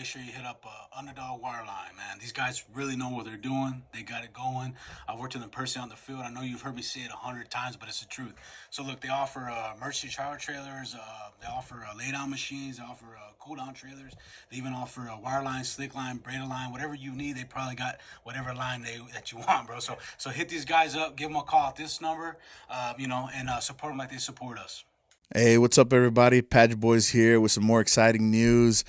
make sure you hit up Underdog Wireline, man. These guys really know what they're doing. They got it going. I've worked with them personally on the field. I know you've heard me say it 100 times, but it's the truth. So look, they offer emergency shower trailers. They offer lay down machines. They offer cool down trailers. They even offer wireline, slick line, braided line, whatever you need. They probably got whatever line that you want, bro. So hit these guys up. Give them a call at this number, and support them like they support us. Hey, what's up, everybody? Patch Boys here with some more exciting news.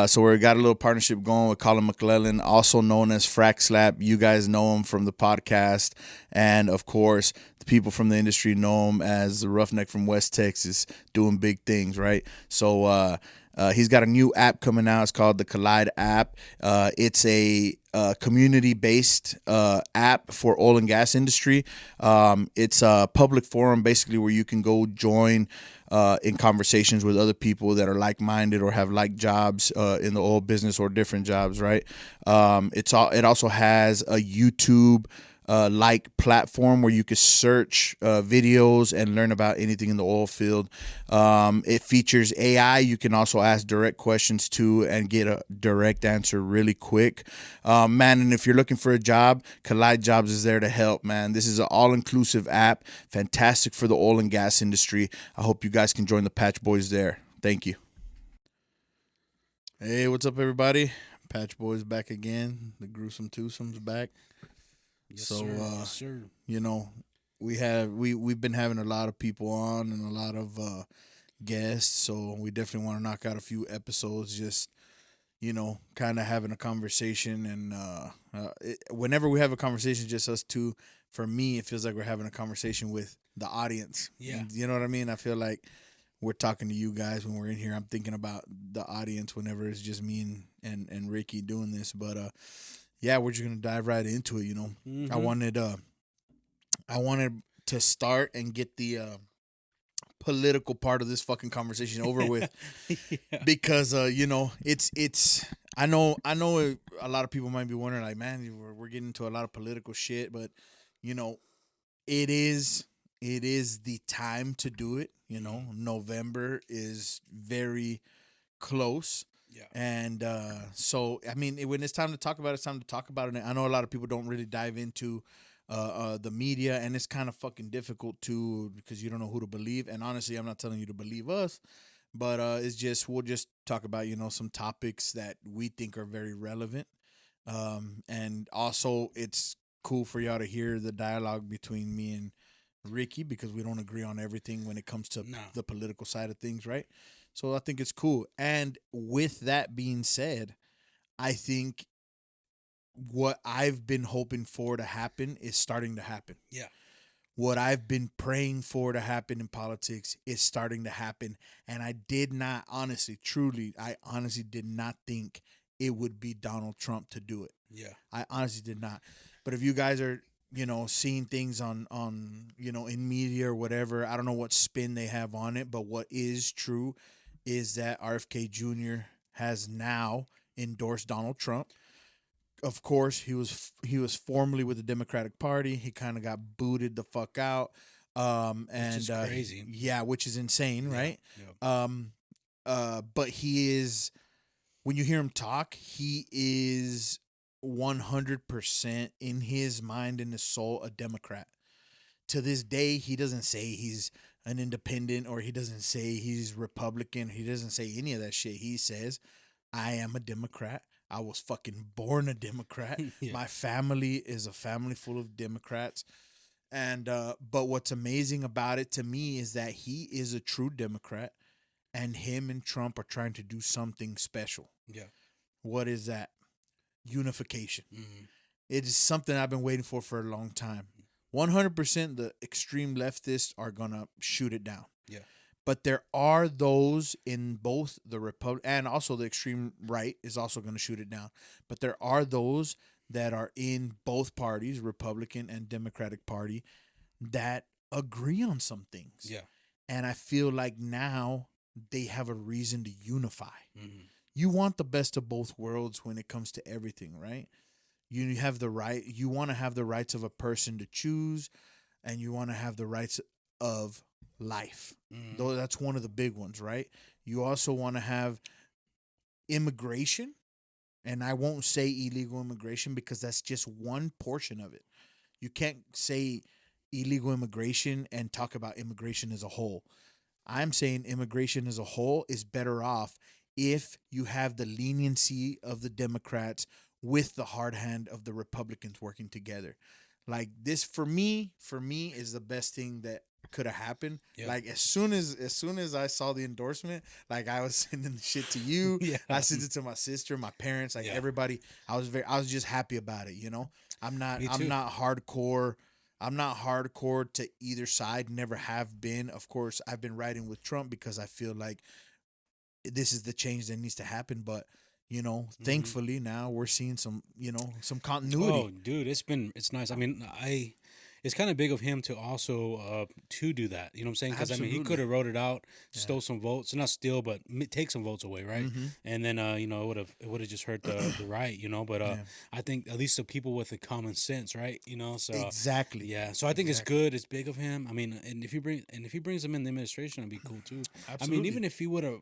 So we got a little partnership going with Colin McClellan, also known as Frack Slap. You guys know him from the podcast, and of course, the people from the industry know him as the Roughneck from West Texas, doing big things, right? So he's got a new app coming out. It's called the Collide app. It's a community-based app for oil and gas industry. It's a public forum, basically, where you can go join in conversations with other people that are like-minded or have like jobs in the oil business or different jobs, right? It also has a YouTube like platform where you could search videos and learn about anything in the oil field. It features AI. You can also ask direct questions to and get a direct answer really quick. Man, and if you're looking for a job, Collide Jobs is there to help, man. This is an all-inclusive app, fantastic for the oil and gas industry. I hope you guys can join the Patch Boys there. Thank you. Hey, what's up, everybody? Patch Boys back again. The Gruesome Twosome's back. Yes, So, sir. Yes, sir. You know, we've been having a lot of people on and a lot of guests, so we definitely want to knock out a few episodes. Just kind of having a conversation, and whenever we have a conversation, just us two. For me, it feels like we're having a conversation with the audience. Yeah. You know what I mean? I feel like we're talking to you guys when we're in here. I'm thinking about the audience whenever it's just me and Ricky doing this, but yeah, we're just gonna dive right into it. Mm-hmm. I wanted to start and get the political part of this fucking conversation over with Yeah. because it's I know a lot of people might be wondering, like, man, we're getting into a lot of political shit, but you know it is the time to do it. November is very close. Yeah. And so, I mean, when it's time to talk about it, it's time to talk about it. And I know a lot of people don't really dive into the media, and it's kind of fucking difficult too because you don't know who to believe. And honestly, I'm not telling you to believe us, but we'll just talk about some topics that we think are very relevant. And also, it's cool for y'all to hear the dialogue between me and Ricky because we don't agree on everything when it comes to No. the political side of things, right? So I think it's cool. And with that being said, I think what I've been hoping for to happen is starting to happen. Yeah. What I've been praying for to happen in politics is starting to happen. And I did not, I honestly did not think it would be Donald Trump to do it. Yeah. I honestly did not. But if you guys are, seeing things on in media or whatever, I don't know what spin they have on it, but what is true is that RFK Jr. has now endorsed Donald Trump. Of course, he was formerly with the Democratic Party. He kind of got booted the fuck out. And Which is crazy. yeah, which is insane, right? Yeah. But he is, when you hear him talk, he is 100% in his mind and his soul a Democrat. To this day, he doesn't say he's an independent or he doesn't say he's Republican. He doesn't say any of that shit. He says, I am a Democrat. I was fucking born a Democrat. Yeah. My family is a family full of Democrats. And but what's amazing about it to me is that he is a true Democrat and him and Trump are trying to do something special. Yeah. What is that? Unification. Mm-hmm. It is something I've been waiting for a long time. 100% the extreme leftists are going to shoot it down. Yeah. But there are those in both the Republic and also the extreme right is also going to shoot it down. But there are those that are in both parties, Republican and Democratic Party, that agree on some things. Yeah. And I feel like now they have a reason to unify. Mm-hmm. You want the best of both worlds when it comes to everything, right? You have the right. You want to have the rights of a person to choose, and you want to have the rights of life. Mm-hmm. Though that's one of the big ones, right? You also want to have immigration, And I won't say illegal immigration because that's just one portion of it. You can't say illegal immigration and talk about immigration as a whole. I'm saying immigration as a whole is better off if you have the leniency of the Democrats with the hard hand of the Republicans working together. Like this for me is the best thing that could have happened. Yeah. Like as soon as I saw the endorsement, like I was sending the shit to you. Yeah. I sent it to my sister, my parents, like Yeah. everybody. I was just happy about it, you know? I'm not Me too. I'm not hardcore. I'm not hardcore to either side, never have been. Of course, I've been riding with Trump because I feel like this is the change that needs to happen, but you know, thankfully now we're seeing some, you know, some continuity. Oh, dude, it's nice. I mean, it's kind of big of him to also to do that. You know what I'm saying? Because I mean, he Absolutely. could have wrote it out, stole some votes, not steal, but take some votes away, right? And then you know, it would have just hurt the right, you know. But I think at least the people with the common sense, right? You know, so Exactly. yeah. So I think it's good. It's big of him. I mean, and if he brings him in the administration, that'd be cool too. I mean, even if he would have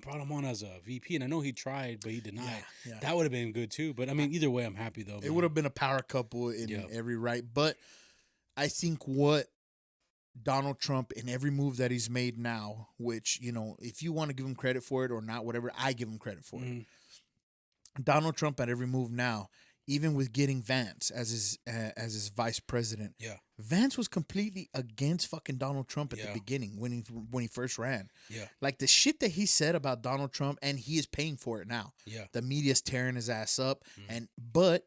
brought him on as a VP, and I know he tried, but he denied. Yeah. That would have been good too. But I mean, either way, I'm happy though. It would have been a power couple in every right. But I think what Donald Trump in every move that he's made now, which, you know, if you want to give him credit for it or not, whatever, I give him credit for it. Donald Trump at every move now, even with getting Vance as his vice president. Yeah. Vance was completely against fucking Donald Trump at Yeah. the beginning when he first ran. Yeah. Like the shit that he said about Donald Trump, and he is paying for it now. Yeah. The media's tearing his ass up, but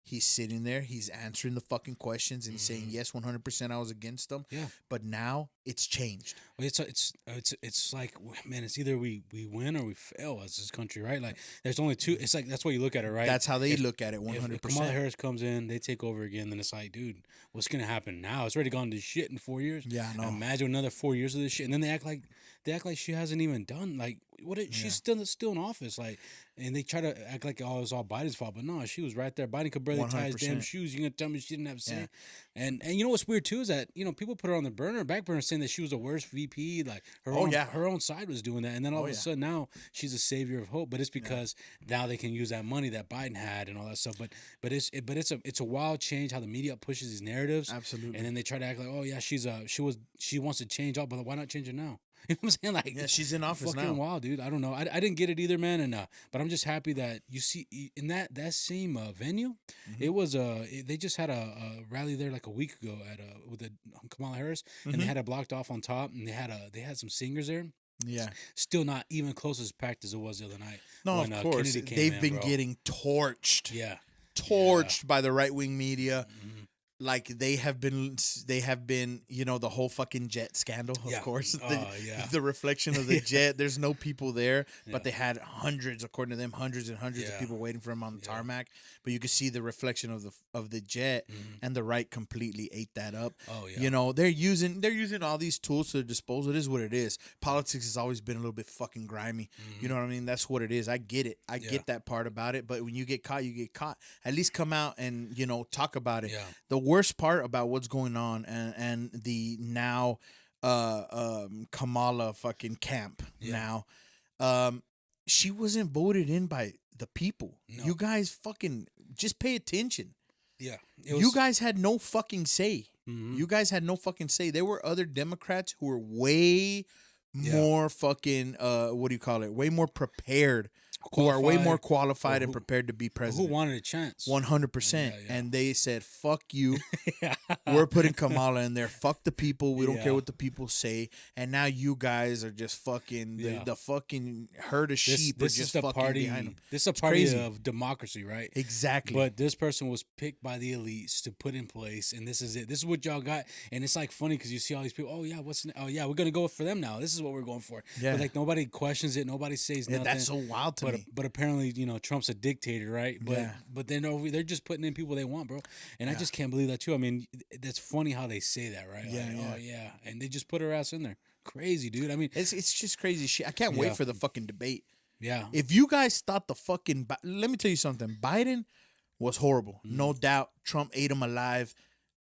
he's sitting there, he's answering the fucking questions and he's saying yes, 100% I was against them. Yeah. But now it's changed. Well, it's like, man, it's either we win or we fail as this country, right? Like there's only two. It's like that's why you look at it, right? That's how they look at it, If 100%. Kamala Harris comes in, they take over again, then it's like, dude, what's gonna happen now? It's already gone to shit in 4 years. Yeah, I know. Imagine another 4 years of this shit, and then they act like she hasn't even done like she's still in office, like, and they try to act like it's all Biden's fault, but no, she was right there. Biden could barely tie his 100%. damn shoes. You gonna tell me she didn't have a say? And you know what's weird too is that you know people put her on the back burner, saying that she was the worst VP. Like her own side was doing that, and then all of a sudden now she's a savior of hope. But it's because now they can use that money that Biden had and all that stuff. But it's a wild change how the media pushes these narratives. Absolutely. And then they try to act like, oh yeah, she wants to change all, but why not change it now? You know what I'm saying? Like, Yeah, she's in office fucking now. wild, dude. I don't know. I didn't get it either, man. And but I'm just happy that you see in that same venue, it was they just had a rally there like a week ago at with Kamala Harris, and they had it blocked off on top, and they had some singers there. Yeah. Still not even close as packed as it was the other night. No, when, of course. Kennedy came They've in, been bro. getting torched. Yeah. Torched by the right-wing media. Like they have been, you know, the whole fucking jet scandal, of Yeah. course. Yeah. The reflection of the jet. There's no people there, but they had hundreds, according to them, hundreds and hundreds of people waiting for him on the tarmac. But you could see the reflection of the jet, and the right completely ate that up. Oh, yeah. You know, they're using all these tools to their disposal. It is what it is. Politics has always been a little bit fucking grimy. You know what I mean? That's what it is. I get it. I get that part about it. But when you get caught, you get caught. At least come out and, you know, talk about it. Yeah. The worst part about what's going on and the now Kamala fucking camp now, she wasn't voted in by the people. No. You guys fucking just pay attention. Yeah. You guys had no fucking say. You guys had no fucking say. There were other Democrats who were way more fucking what do you call it? Way more prepared. Who are way more qualified and prepared to be president. Who wanted a chance? 100%. And they said, fuck you. We're putting Kamala in there. Fuck the people. We don't care what the people say. And now you guys are just fucking, the fucking herd of sheep are just fucking party, behind them. This is a party of democracy, right? Exactly. But this person was picked by the elites to put in place, and this is it. This is what y'all got. And it's like funny because you see all these people, we're going to go for them now. This is what we're going for. Yeah. But like nobody questions it. Nobody says nothing. That's so wild to me. But apparently, you know, Trump's a dictator, right? But then they're just putting in people they want, bro. And I just can't believe that too. I mean, that's funny how they say that, right? And they just put her ass in there. Crazy, dude. I mean, it's just crazy shit. I can't wait for the fucking debate. Yeah. If you guys thought the fucking, let me tell you something. Biden was horrible, no doubt. Trump ate him alive,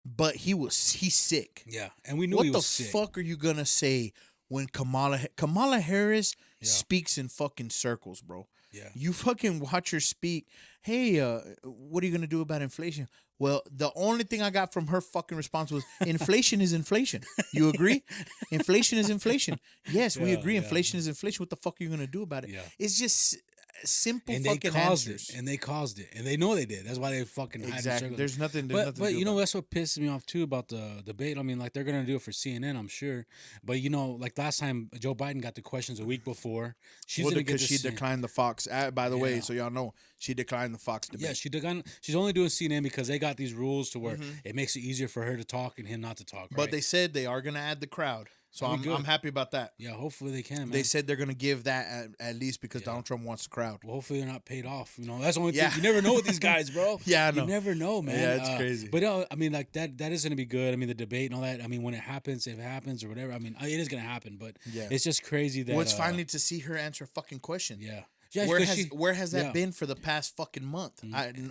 but he's sick. Yeah, and we knew What he the was sick. fuck are you gonna say when Kamala Harris speaks in fucking circles, bro? Yeah. You fucking watch her speak. Hey, what are you gonna do about inflation? Well, the only thing I got from her fucking response was inflation is inflation. You agree? Inflation is inflation. Yes, we agree. Inflation is inflation. What the fuck are you gonna do about it? Yeah. It's just simple And fucking they caused answers. it. And they caused it. And they know they did. That's why they fucking hide Exactly. in There's nothing. But you know, that's what pisses me off too about the debate. I mean, like they're gonna do it for CNN, I'm sure. But you know, like last time Joe Biden got the questions a week before. She's gonna get because she declined the Fox. By the way, so y'all know she declined the Fox debate. Yeah, she's only doing CNN because they got these rules to where it makes it easier for her to talk and him not to talk. But they said they are gonna add the crowd. So I'm happy about that. Yeah, hopefully they can, man. They said they're going to give that at least because Donald Trump wants the crowd. Well, hopefully they're not paid off. You know, that's the only thing. You never know with these guys, bro. Yeah, I know. You never know, man. Yeah, it's crazy. But I mean, like that is going to be good. I mean, the debate and all that. I mean, when it happens, if it happens or whatever. I mean, it is going to happen. But it's just crazy that. Well, it's finally to see her answer a fucking question. Yeah. Yeah, where has that been for the past fucking month?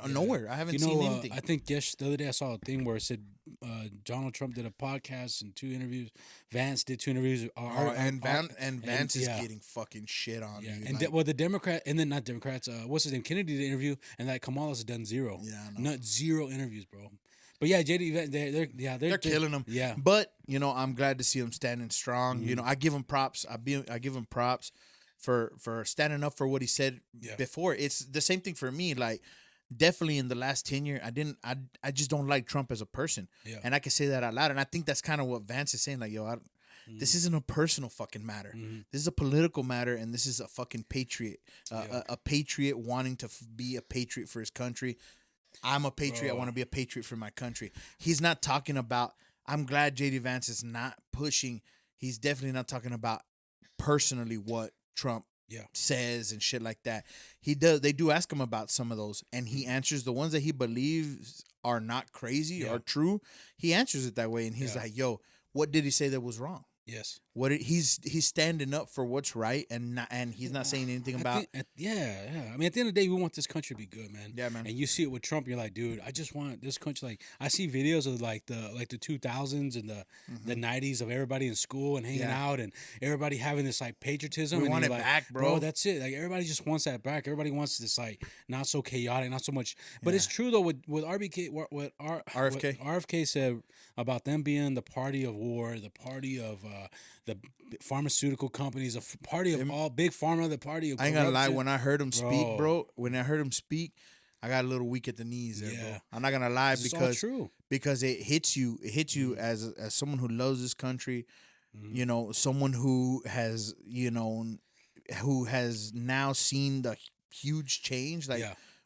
Nowhere. I haven't seen anything. I think the other day I saw a thing where it said Donald Trump did a podcast and 2 interviews. Vance did 2 interviews. Vance is getting fucking shit on. Yeah, and the Democrat and then not Democrats. What's his name? Kennedy did an interview, and that Kamala's done 0. Yeah, I know. Not 0 interviews, bro. But yeah, JD, they're killing him. Yeah, but you know, I'm glad to see him standing strong. You know, I give him props. I give him props for standing up for what he said before. It's the same thing for me. Like, definitely in the last 10 years, I just don't like Trump as a person. Yeah. And I can say that out loud. And I think that's kind of what Vance is saying. Like, yo, this isn't a personal fucking matter. This is a political matter, and this is a fucking patriot. A patriot wanting to be a patriot for his country. I'm a patriot. I want to be a patriot for my country. He's not talking about, I'm glad J.D. Vance is not pushing. He's definitely not talking about personally what Trump says and shit like that. They do ask him about some of those, and he answers the ones that he believes are not crazy or true. He answers it that way, and he's like, yo, what did he say that was wrong? Yes. He's standing up for what's right, and he's not saying anything about. I mean, at the end of the day, we want this country to be good, man. Yeah, man. And you see it with Trump, you're like, dude, I just want this country. Like, I see videos of the 2000s and the 90s of everybody in school and hanging out and everybody having this like patriotism. We want it like, back, bro. That's it. Like, everybody just wants that back. Everybody wants this like not so chaotic, not so much. But it's true though. With RBK, what RFK said about them being the party of war, the party of the pharmaceutical companies, a party of all big pharma, the party of corruption. I ain't gonna lie, when I heard him speak, bro, I got a little weak at the knees there, bro. I'm not gonna lie, because it hits you as someone who loves this country, you know, someone who has now seen the huge change. Like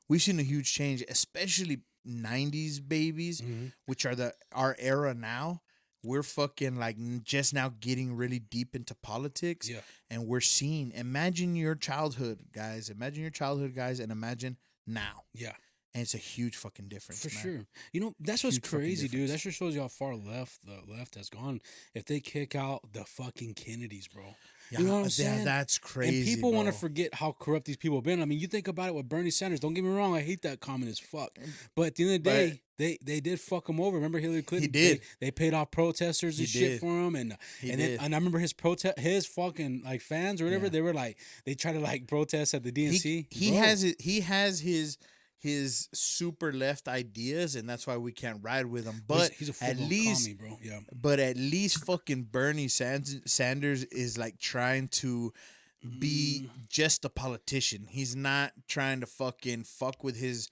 we've seen a huge change, especially 90s babies, which are our era now. We're fucking like just now getting really deep into politics, and we're seeing. Imagine your childhood, guys. And imagine now. Yeah, and it's a huge fucking difference. For sure. You know, that's what's crazy, dude. That just shows you how far the left has gone. If they kick out the fucking Kennedys, bro. Yeah, you know what I'm saying? Yeah, that's crazy. And people want to forget how corrupt these people have been. I mean, you think about it with Bernie Sanders. Don't get me wrong, I hate that comment as fuck. But at the end of the day, they did fuck him over. Remember Hillary Clinton? He did. They paid off protesters and shit for him, and I remember his fucking like fans or whatever. They were like, they tried to like protest at the DNC. He has his super left ideas, and that's why we can't ride with him. But he's a at least, commie, bro. Yeah. But at least fucking Bernie Sanders is like trying to be just a politician. He's not trying to fucking fuck with his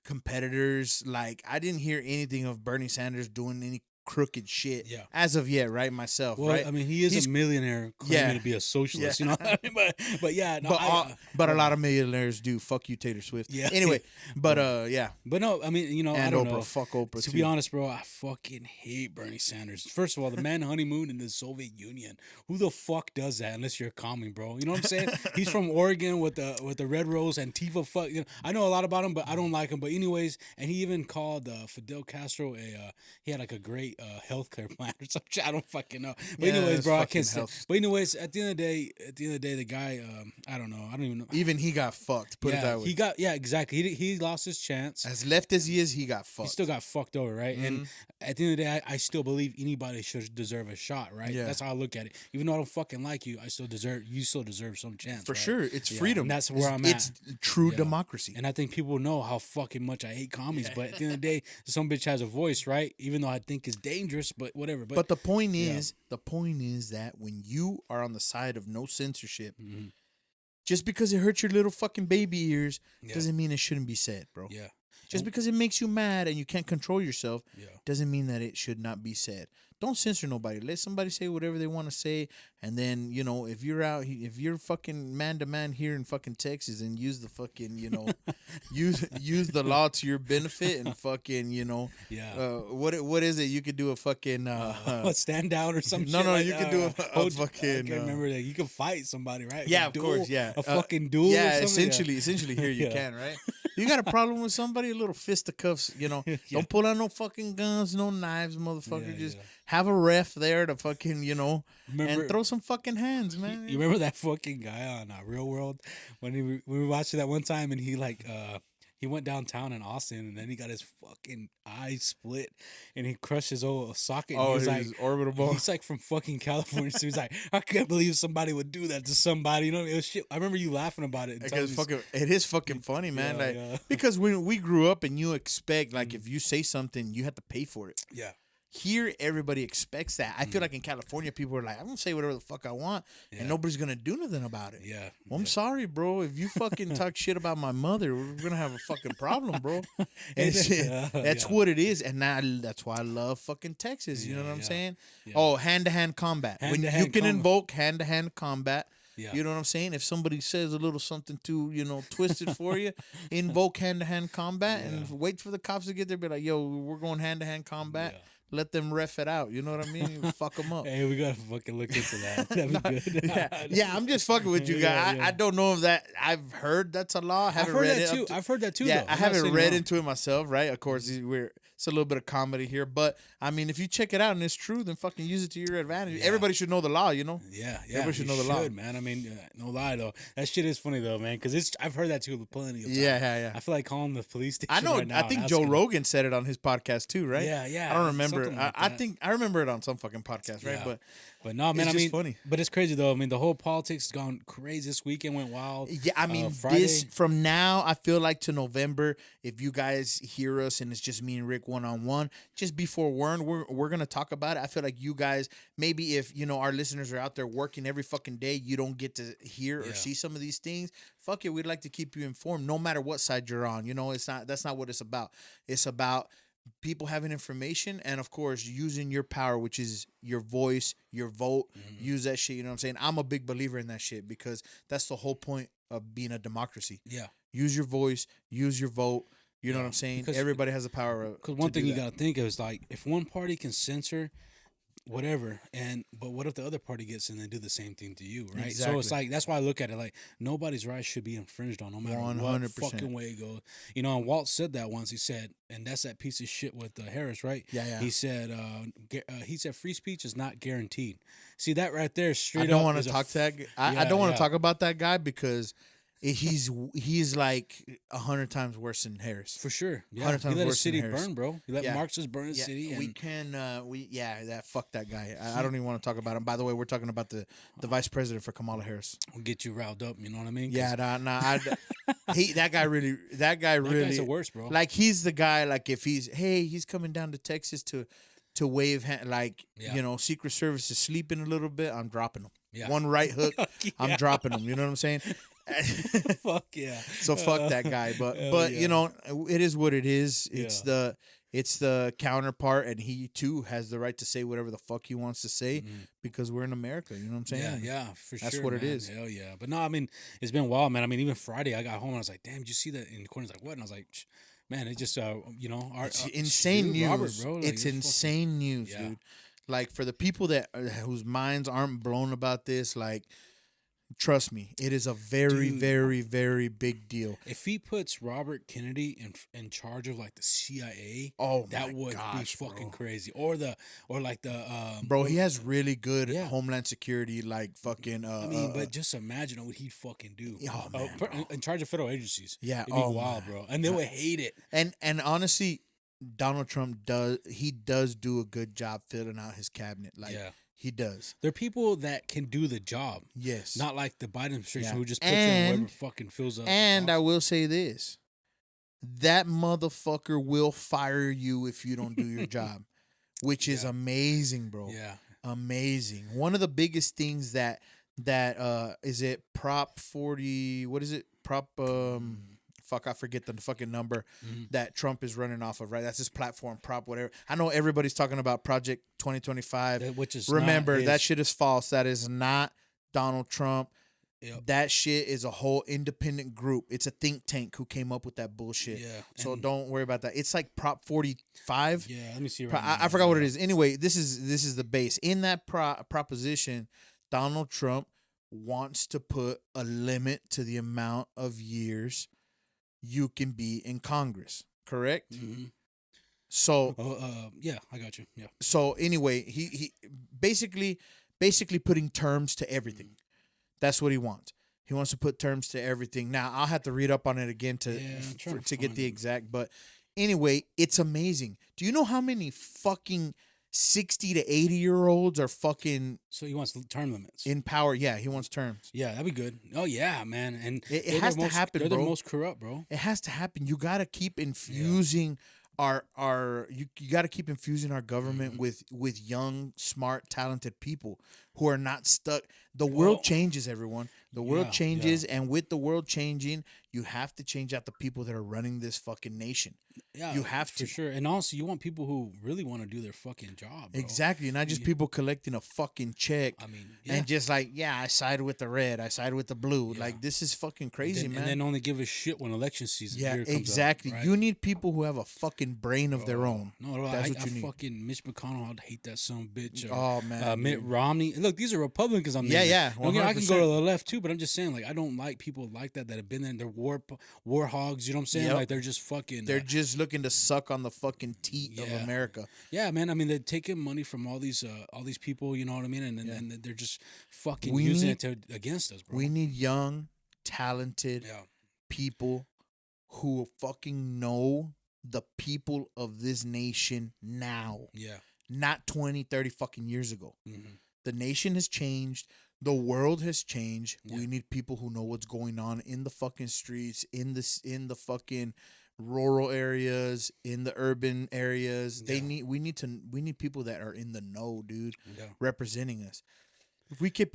competitors. Like, I didn't hear anything of Bernie Sanders doing any crooked shit as of yet, right? Myself, well, right? I mean, he's a millionaire claiming to be a socialist, you know what I mean? But yeah, no, but a lot of millionaires do. Fuck you, Taylor Swift. Yeah. Anyway, but But no, I mean, you know, and I don't Oprah, know. Fuck Oprah. To be honest, bro, I fucking hate Bernie Sanders. First of all, the man honeymooned in the Soviet Union. Who the fuck does that unless you're a commie, bro? You know what I'm saying? He's from Oregon with the Red Rose Antifa. Fuck, you know, I know a lot about him, but I don't like him. But anyways, and he even called Fidel Castro he had like a great healthcare plan or something. I don't fucking know. But Yeah, anyways, it's bro, I fucking can't say. health. But anyways, at the end of the day, the guy, I don't know. I don't even know. Even he got fucked. Put it that way. He got exactly. He lost his chance. As left as he is, he got fucked. He still got fucked over, right? And at the end of the day, I still believe anybody should deserve a shot, right? Yeah. That's how I look at it. Even though I don't fucking like you, you still deserve some chance. For right? sure. It's freedom. And that's where I'm at. It's true democracy. And I think people know how fucking much I hate commies, but at the end of the day, some bitch has a voice, right? Even though I think it's dangerous, but whatever. But the point is that when you are on the side of no censorship, just because it hurts your little fucking baby ears doesn't mean it shouldn't be said, bro. Yeah. Just because it makes you mad and you can't control yourself doesn't mean that it should not be said. Don't censor nobody. Let somebody say whatever they want to say. And then, if you're fucking man to man here in fucking Texas, and use the fucking, use the law to your benefit and fucking, what is it? You could do a fucking stand down or something. No, you could do a fucking. I can't remember that. You can fight somebody, right? Yeah, of course, yeah. A fucking duel. Yeah, or something? essentially here you can, right? You got a problem with somebody, a little fisticuffs, Don't pull out no fucking guns, no knives, motherfucker. Just have a ref there to fucking, and throw some fucking hands, man. You remember that fucking guy on Real World when we were watching that one time, and he he went downtown in Austin, and then he got his fucking eye split, and he crushed his old socket. Oh, he's like orbital bone. He's like from fucking California, so he's like, I can't believe somebody would do that to somebody. It was shit. I remember you laughing about it. It is fucking funny, man. Because when we grew up, and you expect, if you say something, you have to pay for it. Yeah. Here, everybody expects that. I feel like in California, people are like, I'm going to say whatever the fuck I want, and nobody's going to do nothing about it. Yeah. Well, I'm sorry, bro. If you fucking talk shit about my mother, we're going to have a fucking problem, bro. And that's what it is. And that's why I love fucking Texas. You know what I'm saying? Yeah. Oh, hand-to-hand combat. When you can invoke hand-to-hand combat. Yeah. You know what I'm saying? If somebody says a little something too, twisted for you, invoke hand-to-hand combat and wait for the cops to get there. Be like, yo, we're going hand-to-hand combat. Yeah. Let them ref it out. You know what I mean? Fuck them up. Hey, we gotta fucking look into that. That'd be good. Yeah, I'm just fucking with you guys. I don't know if that. I've heard that's a law. I've heard that too. I've heard that too. Yeah, though. I haven't read into it myself. Right? Of course, it's a little bit of comedy here, but I mean, if you check it out and it's true, then fucking use it to your advantage. Yeah. Everybody should know the law. Yeah. Everybody should know the law, man. I mean, no lie though. That shit is funny though, man. Because I've heard that too plenty of times. Yeah. I feel like calling the police station. I know. Right now, I think Joe Rogan said it on his podcast too, right? Yeah. I don't remember. I remember it on some fucking podcast, right? Yeah. But no, man. It's just funny. But it's crazy though. I mean, the whole politics has gone crazy. This weekend went wild. Yeah, I mean, Friday. From now, I feel like to November, if you guys hear us and it's just me and Rick one-on-one, just be forewarned, we're gonna talk about it. I feel like you guys, maybe if our listeners are out there working every fucking day, you don't get to hear or see some of these things. Fuck it, we'd like to keep you informed, no matter what side you're on. That's not what it's about. It's about people having information and, of course, using your power, which is your voice, your vote. Use that shit. You know what I'm saying? I'm a big believer in that shit because that's the whole point of being a democracy. Yeah. Use your voice, use your vote. You know what I'm saying? Because everybody has the power. Because one thing you got to think of is if one party can censor whatever, but what if the other party gets in and do the same thing to you, right? Exactly. So it's that's why I look at it like nobody's rights should be infringed on, no matter 100%. what fucking way it goes. And Walt said that once. He said, and that's that piece of shit with Harris, right? Yeah. He said, free speech is not guaranteed. See that right there, straight up. I don't want to talk to that. I don't want to talk about that guy because he's like 100 times worse than Harris. For sure. Yeah. 100 times he let worse his city than Harris. burn, bro. He let Marxists burn his city. And fuck that guy. I don't even want to talk about him. By the way, we're talking about the vice president for Kamala Harris. We'll get you riled up, you know what I mean? Yeah, that guy really guy's the worst, bro. Like he's the guy, like if he's coming down to Texas to wave hand, Secret Service is sleeping a little bit, I'm dropping him. Yeah. One right hook, I'm dropping him. You know what I'm saying? Fuck yeah. So fuck that guy. But it is what it is. It's the counterpart, and he too has the right to say whatever the fuck he wants to say because we're in America. You know what I'm saying? Yeah, for sure. That's what man. it is. Hell yeah. But no, I mean, it's been wild, man. I mean, even Friday, I got home and I was like, damn, did you see that in the corner? He's like, what? And I was like, man, it just it's insane news. Robert, bro. Like, it's insane news, dude. Like for the people that whose minds aren't blown about this, like Trust me, it is a very, Dude. very, very big deal. If he puts Robert Kennedy in charge of like the CIA, Oh that my would gosh, be fucking bro. crazy. Or like the Bro, he has really good Yeah. homeland security, like fucking. I mean, but just imagine what he'd fucking do. Oh, man, bro. In charge of federal agencies. Yeah, It'd be oh, wild, man. bro. And they would hate it. And honestly, Donald Trump does do a good job filling out his cabinet. Like, Yeah. he does. They're people that can do the job. Yes. Not like the Biden administration Yeah. who just puts in And- whoever fucking fills up. And I will say this: that motherfucker will fire you if you don't do your job, which is Yeah. amazing, bro. Yeah. Amazing. One of the biggest things that is it Prop 40, what is it? Prop fuck, I forget the fucking number that Trump is running off of, right? That's his platform, Prop whatever. I know everybody's talking about Project 2025. Which is Remember, not that his- shit is false. That is not Donald Trump. Yep. That shit is a whole independent group. It's a think tank who came up with that bullshit. Yeah. So and- don't worry about that. It's like Prop 45. Yeah, let me see right now. I forgot what it is. Anyway, this is the base. In that proposition, Donald Trump wants to put a limit to the amount of years you can be in Congress. Correct? Mhm. So Yeah, I got you. Yeah. so anyway, he basically putting terms to everything. That's what he wants. He wants to put terms to everything. Now I'll have to read up on it again to I'm trying to get find the it. exact. But anyway, it's amazing. Do you know how many fucking 60 to 80-year-olds are fucking So he wants term limits. in power? Yeah, he wants terms. Yeah, that'd be good. Oh yeah, man. And It they're has the to most, happen, They're bro. the most corrupt, bro. It has to happen. You got to keep infusing our you got to keep infusing our government with young, smart, talented people who are not stuck. The world changes, everyone. The world Yeah, changes, and with the world changing, you have to change out the people that are running this fucking nation. Yeah, You have for to. sure. And also, you want people who really want to do their fucking job, bro. Exactly, not just people collecting a fucking check. I mean, yeah. And just like, yeah, I side with the red, I side with the blue. Yeah. Like, this is fucking crazy, man. And then only give a shit when election season. Yeah, here comes up, exactly. right? You need people who have a fucking brain of their own. No, That's I what you need. fucking Mitch McConnell. I'd hate that son of a bitch. Oh, man, Mitt dude. Romney. Look, these are Republicans. I'm Yeah, naming. yeah, Don't get me- I can go 100%. to the left too, but I'm just saying, like, I don't like people like that have been there. They're war hogs. You know what I'm saying? Yep. Like, they're just fucking. They're just looking to suck on the fucking teat of Yeah. America. Yeah, man. I mean, they're taking money from all these people. You know what I mean? And they're just fucking We using need- it against us, bro. We need young, talented Yeah. people who fucking know the people of this nation now, Yeah. not 20, 30 fucking years ago. Mhm. The nation has changed. The world has changed. Yeah. We need people who know what's going on in the fucking streets, in the fucking rural areas, in the urban areas. Yeah. We need people that are in the know, dude, Yeah. representing us. If we keep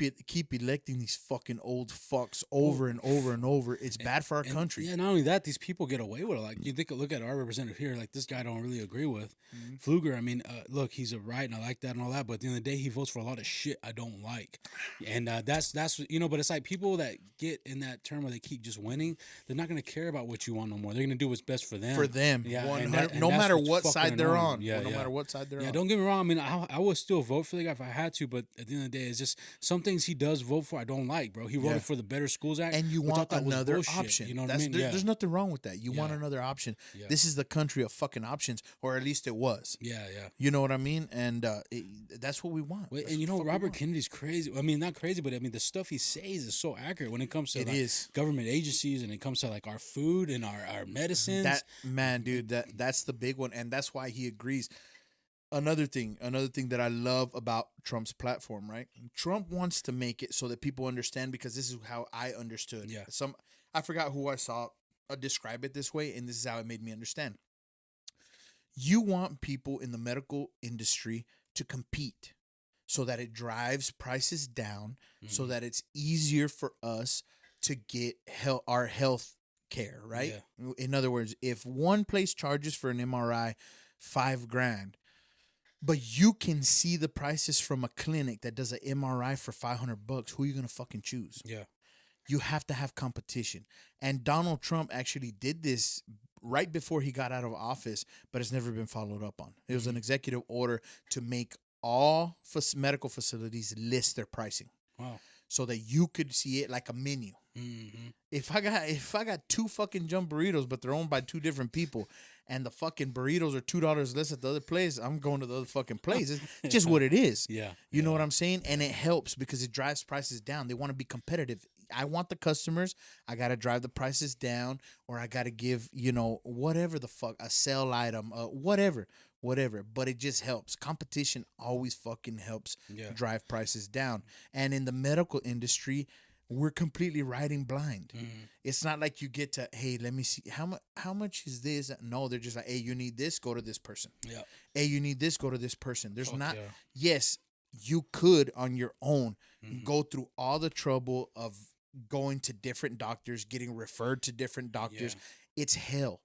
electing these fucking old fucks over and over and over, it's bad for our And, country. Yeah, not only that, these people get away with it. Like, you look at our representative here, like, this guy I don't really agree with. Pfluger, I mean, look, he's a right, and I like that and all that, but at the end of the day, he votes for a lot of shit I don't like. And that's but it's like people that get in that term where they keep just winning, they're not going to care about what you want no more. They're going to do what's best for them. For them, Yeah, 100 and no that's matter what's what fucking side they're annoying. on. Yeah, no yeah. matter what side they're Yeah, on. don't get me wrong. I mean, I would still vote for the guy if I had to, but at the end of the day, it's just some things he does vote for I don't like, bro. He voted Yeah. for the Better Schools Act, And you which I want thought was another bullshit, option. You know what I mean? There's nothing wrong with that. You want Yeah. another option. Yeah. This is the country of fucking options, or at least it was. Yeah, yeah. You know what I mean? And that's what we want. Wait, That's and you what know, the fuck we Robert want. Kennedy's crazy. I mean, not crazy, but I mean, the stuff he says is so accurate when it comes to It like, is. government agencies and it comes to like our food and our medicines. That man, dude, that's the big one, and that's why he agrees. Another thing that I love about Trump's platform, right? Trump wants to make it so that people understand, because this is how I understood. Yeah. I forgot who I saw describe it this way, and this is how it made me understand. You want people in the medical industry to compete so that it drives prices down, so that it's easier for us to get our health care, right? In other words, if one place charges for an MRI $5,000, but you can see the prices from a clinic that does an MRI for $500, who are you gonna fucking choose? Yeah. You have to have competition. And Donald Trump actually did this right before he got out of office, but it's never been followed up on. It was an executive order to make all medical facilities list their pricing. Wow. so that you could see it like a menu. Mm-hmm. If I got 2 fucking jump burritos, but they're owned by 2 different people, and the fucking burritos are $2 less at the other place, I'm going to the other fucking place. It's just what it is. Yeah. You know what I'm saying? And it helps because it drives prices down. They want to be competitive. I want the customers. I got to drive the prices down, or I got to give, whatever the fuck, a sale item, whatever. But it just helps. Competition always fucking helps drive prices down. And in the medical industry, we're completely riding blind. Mm-hmm. It's not like you get to, hey, let me see how much is this? No, they're just like, hey, you need this, go to this person. Yeah. Hey, you need this, go to this person. There's Fuck not. yeah. Yes, you could on your own go through all the trouble of going to different doctors, getting referred to different doctors. Yeah. It's hell.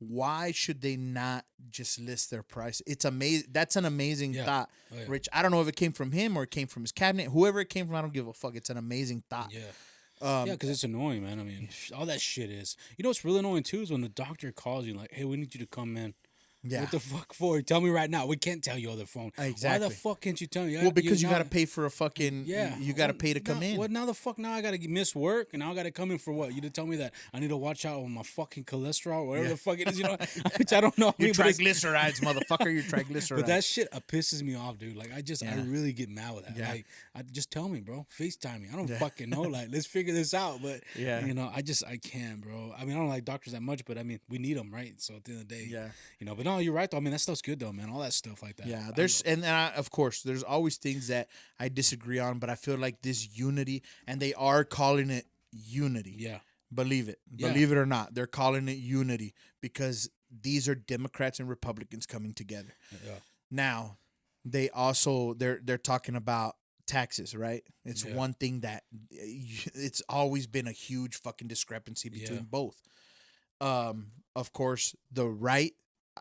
Why should they not just list their price? It's amazing. That's an amazing thought, Rich. I don't know if it came from him or it came from his cabinet. Whoever it came from, I don't give a fuck. It's an amazing thought. Yeah. Because it's annoying, man. I mean, all that shit is. You know what's really annoying too is when the doctor calls you like, "Hey, we need you to come in." Yeah. What the fuck for? Tell me right now. We can't tell you over the phone. Exactly. Why the fuck can't you tell me? Well, because you got to pay for a fucking. Yeah. You got to pay to come in. What now? The fuck now? I got to miss work and now I got to come in for what? You to tell me that I need to watch out on my fucking cholesterol, whatever the fuck it is. Which I don't know. Your triglycerides, motherfucker. Your triglycerides. But that shit pisses me off, dude. Like I really get mad with that. Yeah. Like, I just tell me, bro. FaceTime me. I don't fucking know. Like let's figure this out. But I can't, bro. I mean, I don't like doctors that much, but I mean, we need them, right? So at the end of the day, But no, you're right though. I mean, that's stuff's good though, man. All that stuff like that. Yeah, of course, there's always things that I disagree on, but I feel like this unity, and they are calling it unity. Yeah. Believe it. Believe it or not, they're calling it unity because these are Democrats and Republicans coming together. Yeah. Now, they're talking about taxes, right? It's one thing that it's always been a huge fucking discrepancy between both. Of course, the right.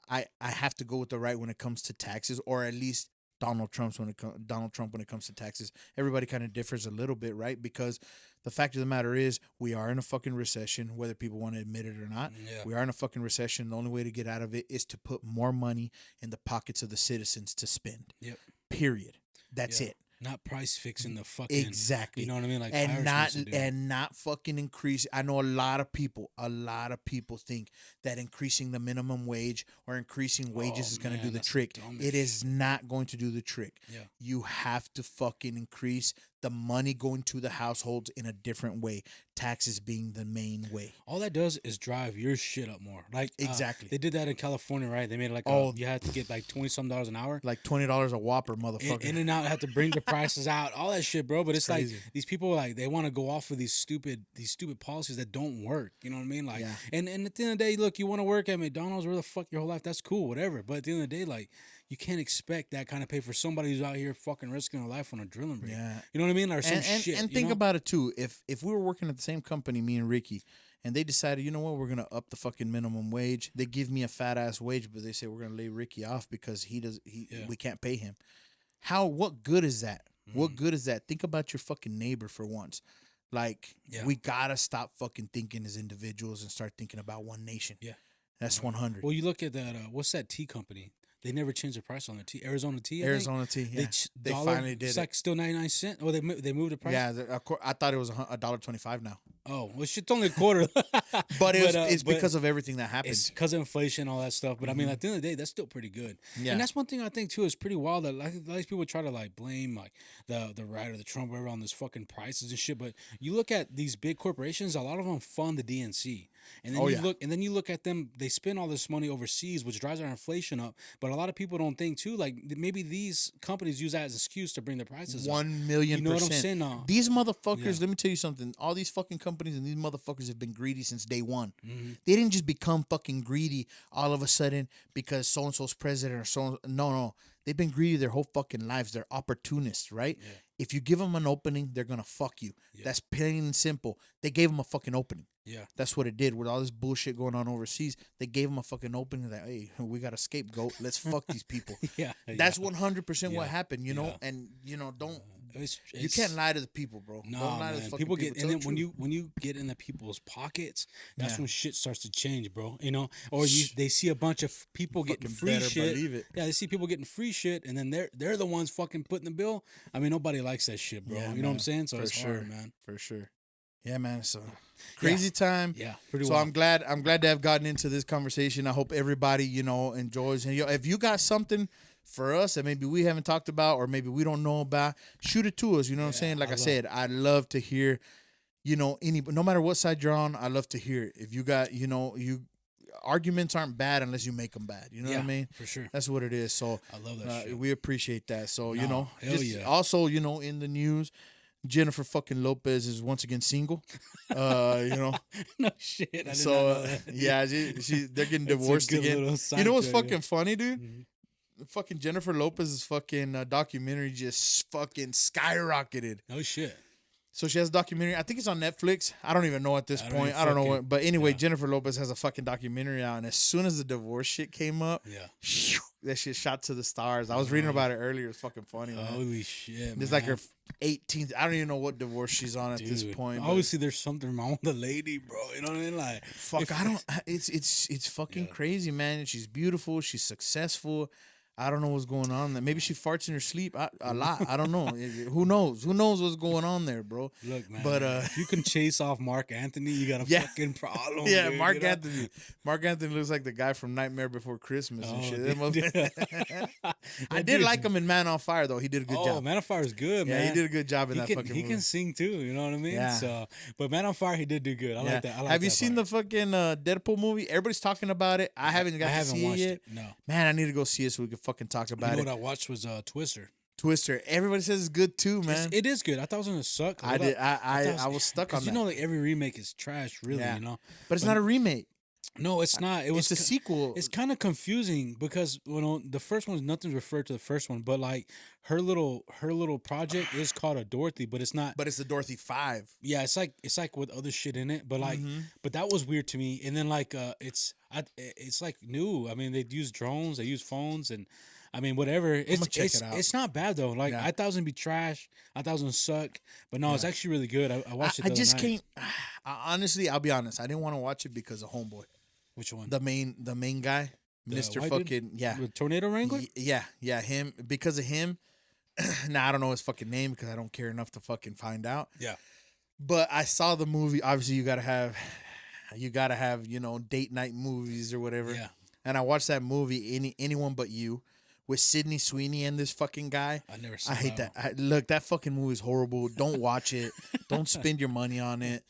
I have to go with the right when it comes to taxes, or at least Donald Trump when it comes to taxes. Everybody kind of differs a little bit, right? Because the fact of the matter is, we are in a fucking recession, whether people want to admit it or not. Yeah. We are in a fucking recession. The only way to get out of it is to put more money in the pockets of the citizens to spend. Yep. Period. That's it. Not price fixing the fucking exactly. You know what I mean? Like and not fucking increase. I know a lot of people think that increasing the minimum wage or increasing wages is going to do the trick. It is not going to do the trick. Yeah. You have to fucking increase the money going to the households in a different way. Taxes being the main way. All that does is drive your shit up more. Like exactly. They did that in California, right? They made it like you had to get like $20-some an hour. Like $20 a Whopper, motherfucker. In-N-Out had to bring the prices out, all that shit, bro. But it's like these people like they want to go off of these stupid policies that don't work. You know what I mean? Like and at the end of the day, look, you want to work at McDonald's or the fuck your whole life, that's cool, whatever. But at the end of the day, like you can't expect that kind of pay for somebody who's out here fucking risking their life on a drilling rig. Yeah. You know what I mean? Or some shit. And think about it too. If we were working at the same company, me and Ricky, and they decided, you know what, we're gonna up the fucking minimum wage. They give me a fat ass wage, but they say we're gonna lay Ricky off because we can't pay him. What good is that? What good is that? Think about your fucking neighbor for once. Like we gotta stop fucking thinking as individuals and start thinking about one nation. Yeah. That's 100. Well, you look at that, what's that tea company? They never changed the price on their tea. Arizona tea, Arizona tea, yeah. They finally did it. It's like still 99 cents. Oh, they moved the price? Yeah, I thought it was $1.25 now. Oh, well, shit's only a quarter. But it's because of everything that happened. It's because of inflation and all that stuff. But I mean, at the end of the day, that's still pretty good. Yeah. And that's one thing I think, too, is pretty wild that like, these people try to like blame like the right or the Trump, whatever, on this fucking prices and shit. But you look at these big corporations, a lot of them fund the DNC. And then you look at them, they spend all this money overseas, which drives our inflation up. But a lot of people don't think too, like maybe these companies use that as an excuse to bring their prices up. 1,000,000%. You know what I'm saying? No. These motherfuckers, let me tell you something. All these fucking companies and these motherfuckers have been greedy since day one. Mm-hmm. They didn't just become fucking greedy all of a sudden because so and so's president or so. No. They've been greedy their whole fucking lives. They're opportunists, right? Yeah. If you give them an opening, they're gonna fuck you. Yeah. That's plain and simple. They gave them a fucking opening. Yeah, that's what it did with all this bullshit going on overseas. They gave them a fucking opening that, hey, we got a scapegoat. Let's fuck these people. That's 100% what happened. You know, and you can't lie to the people, bro. No, Don't lie to the man. fucking People get, Tell and the then when truth. you get in the people's pockets, that's when shit starts to change, bro. You know, or they see a bunch of people getting Fucking free better shit. believe it. Yeah, they see people getting free shit, and then they're the ones fucking putting the bill. I mean, nobody likes that shit, bro. Yeah, you know what I'm man. saying? So For it's sure, hard, man. For sure. Yeah, man. So crazy time. Yeah, pretty So wild. I'm glad to have gotten into this conversation. I hope everybody, enjoys. And if you got something for us that maybe we haven't talked about or maybe we don't know about, shoot it to us. You know what I'm saying? Like I said, I love to hear, no matter what side you're on, I love to hear it. If you got, arguments aren't bad unless you make them bad. You know what I mean? For sure. That's what it is. So I love that shit. we appreciate that. So, hell also, in the news, Jennifer fucking Lopez is once again single. No shit. I did not know that. Yeah, they're getting divorced again. You know what's fucking funny, dude? Mm-hmm. Fucking Jennifer Lopez's fucking documentary just fucking skyrocketed. No shit. So she has a documentary. I think it's on Netflix. I don't even know at this point. I don't know what. But anyway, Jennifer Lopez has a fucking documentary out, and as soon as the divorce shit came up, that shit shot to the stars. I was reading about it earlier. It's fucking funny, man. Holy shit, It's like her 18th. I don't even know what divorce she's on at this point. Obviously, there's something wrong with the lady, bro. You know what I mean? Like, fuck, I don't. It's fucking crazy, man. She's beautiful. She's successful. I don't know what's going on there. Maybe she farts in her sleep a lot. I don't know. Who knows? Who knows what's going on there, bro? Look, man. But if you can chase off Mark Anthony, you got a fucking problem. Yeah, dude, Mark Anthony. Mark Anthony looks like the guy from Nightmare Before Christmas and shit. I did like him in Man on Fire though. He did a good job. Man on Fire is good, man. Yeah, he did a good job in that fucking movie. He can sing too. You know what I mean? Yeah. So, but Man on Fire, he did do good. I like that. Have you seen the fucking Deadpool movie? Everybody's talking about it. I haven't got to see it yet. No. Man, I need to go see it so we can fucking talk about it. What I watched was Twister. Everybody says it's good too, man. It is good. I thought it was gonna suck. I was stuck on that. You know, like every remake is trash, really. Yeah. You know, but it's not a remake. No, it's not. It's a sequel. It's kind of confusing because the first one's nothing's referred to the first one, but like her little project is called a Dorothy, but it's not. But it's the Dorothy 5. Yeah, it's like with other shit in it, but like, but that was weird to me. And then like, it's like new. I mean, they use drones, they use phones, and I mean, whatever. It's not bad though. Like I thought it was gonna be trash. I thought it was gonna suck, but no, it's actually really good. I watched it. I just can't. Honestly, I'll be honest. I didn't want to watch it because of Homeboy. Which one? The main guy, Mr. Fucking the Tornado Wrangler. Yeah, him. Because of him. Now I don't know his fucking name because I don't care enough to fucking find out. Yeah. But I saw the movie. Obviously, you gotta have date night movies or whatever. Yeah. And I watched that movie, Anyone But You, with Sydney Sweeney and this fucking guy. I never seen. I hate that. Look, that fucking movie is horrible. Don't watch it. Don't spend your money on it.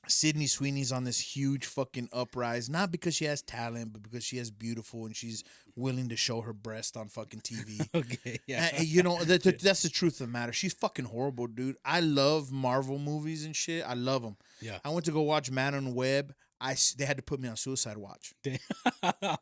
Sydney Sweeney's on this huge fucking uprise, not because she has talent, but because she is beautiful and she's willing to show her breast on fucking TV. Okay, yeah. That's the truth of the matter. She's fucking horrible, dude. I love Marvel movies and shit. I love them. Yeah. I went to go watch Man on the Web. They had to put me on suicide watch.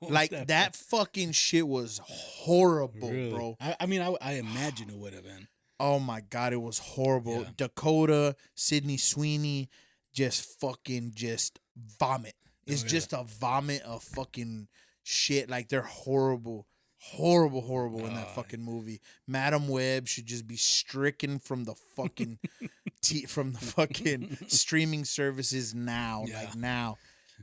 Like that fucking shit was horrible, really? Bro. I mean, I imagine it would have been. Oh my God, it was horrible. Yeah. Dakota, Sydney Sweeney, just vomit. It's just a vomit of fucking shit. Like they're horrible in that fucking movie. Madam Web should just be stricken from the fucking streaming services now. Yeah. Like now.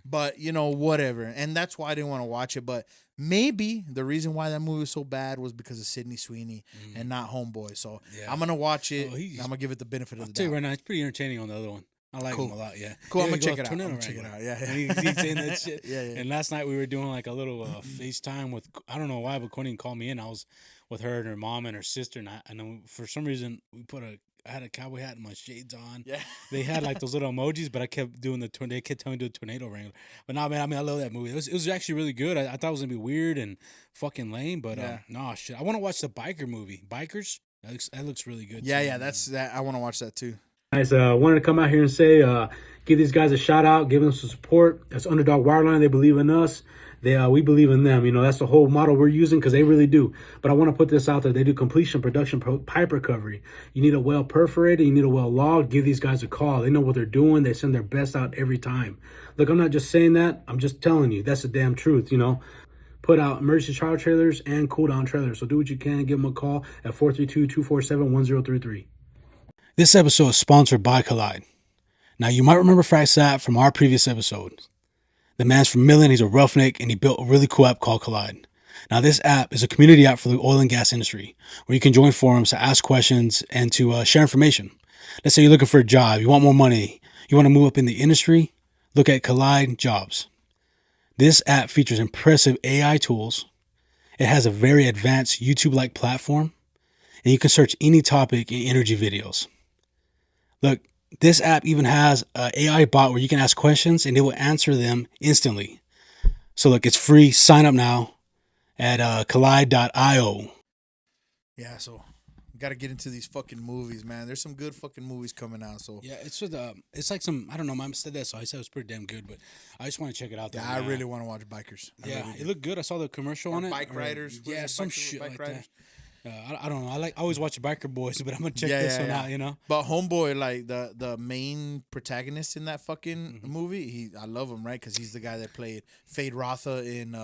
But whatever. And that's why I didn't want to watch it. But maybe the reason why that movie was so bad was because of Sydney Sweeney and not Homeboy. So I'm gonna watch it. I'm gonna give it the benefit of the doubt. I'll tell you right now, it's pretty entertaining on the other one. I like him a lot, yeah. Cool, I'm gonna check it out. Yeah. He's saying that shit. Yeah. And last night we were doing like a little FaceTime with, I don't know why, but Courtney called me in. I was with her and her mom and her sister, and then for some reason I had a cowboy hat and my shades on. Yeah. They had like those little emojis, but I kept doing they kept telling me to do a Tornado Wrangler. But no, man, I mean, I love that movie. It was actually really good. I thought it was gonna be weird and fucking lame, but no shit. I want to watch the biker movie, Bikers. That looks really good. Yeah, that's that. I want to watch that too. Guys, wanted to come out here and say, give these guys a shout out, give them some support. That's Underdog Wireline. They believe in us. We believe in them. That's the whole model we're using because they really do. But I want to put this out there. They do completion, production, pipe recovery. You need a well perforated. You need a well logged. Give these guys a call. They know what they're doing. They send their best out every time. Look, I'm not just saying that. I'm just telling you. That's the damn truth, put out emergency child trailers and cool down trailers. So do what you can. Give them a call at 432-247-1033. This episode is sponsored by Collide. Now, you might remember Fraxat from our previous episode. The man's from Midland, he's a roughneck, and he built a really cool app called Collide. Now, this app is a community app for the oil and gas industry, where you can join forums to ask questions and to share information. Let's say you're looking for a job, you want more money, you want to move up in the industry, look at Collide Jobs. This app features impressive AI tools. It has a very advanced YouTube-like platform, and you can search any topic in energy videos. Look, this app even has an AI bot where you can ask questions and it will answer them instantly. So look, it's free. Sign up now at collide.io. Yeah, so got to get into these fucking movies, man. There's some good fucking movies coming out. So yeah, it's like some, I don't know, Mom said that, so I said it was pretty damn good, but I just want to check it out. Yeah, I really want to watch bikers. It looked good. I saw the commercial on it. Bike riders. Yeah, some shit like that. I don't know. I always watch Biker Boys, but I'm gonna check this one out. You know. But homeboy, like the main protagonist in that fucking movie, I love him, right? Because he's the guy that played Fade Rotha in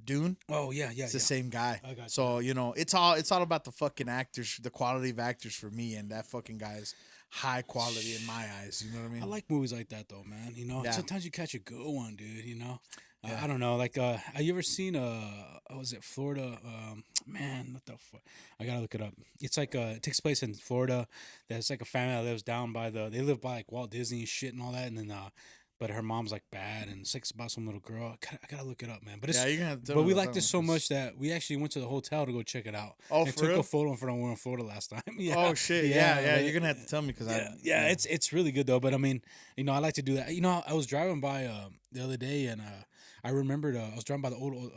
Dune. Oh yeah. It's the same guy. I got you. So it's all about the fucking actors, the quality of actors for me, and that fucking guy is high quality in my eyes. You know what I mean? I like movies like that though, man. You know, sometimes you catch a good one, dude. You know. I don't know, like, have you ever seen, was it Florida? Man, what the fuck? I gotta look it up. It's like, it takes place in Florida. There's like a family that lives down by they live by like Walt Disney and shit and all that. And then, but her mom's like bad and it's like about some little girl. I gotta look it up, man. But it's, you're gonna have to tell but me we about liked that it so one, much that we actually went to the hotel to go check it out. Oh, and for took real? a photo in front of one in Florida last time. Yeah. Oh shit! Yeah. You're gonna have to tell me because it's really good though. But I mean, you know, I like to do that. You know, I was driving by the other day and I remembered I was driving by the old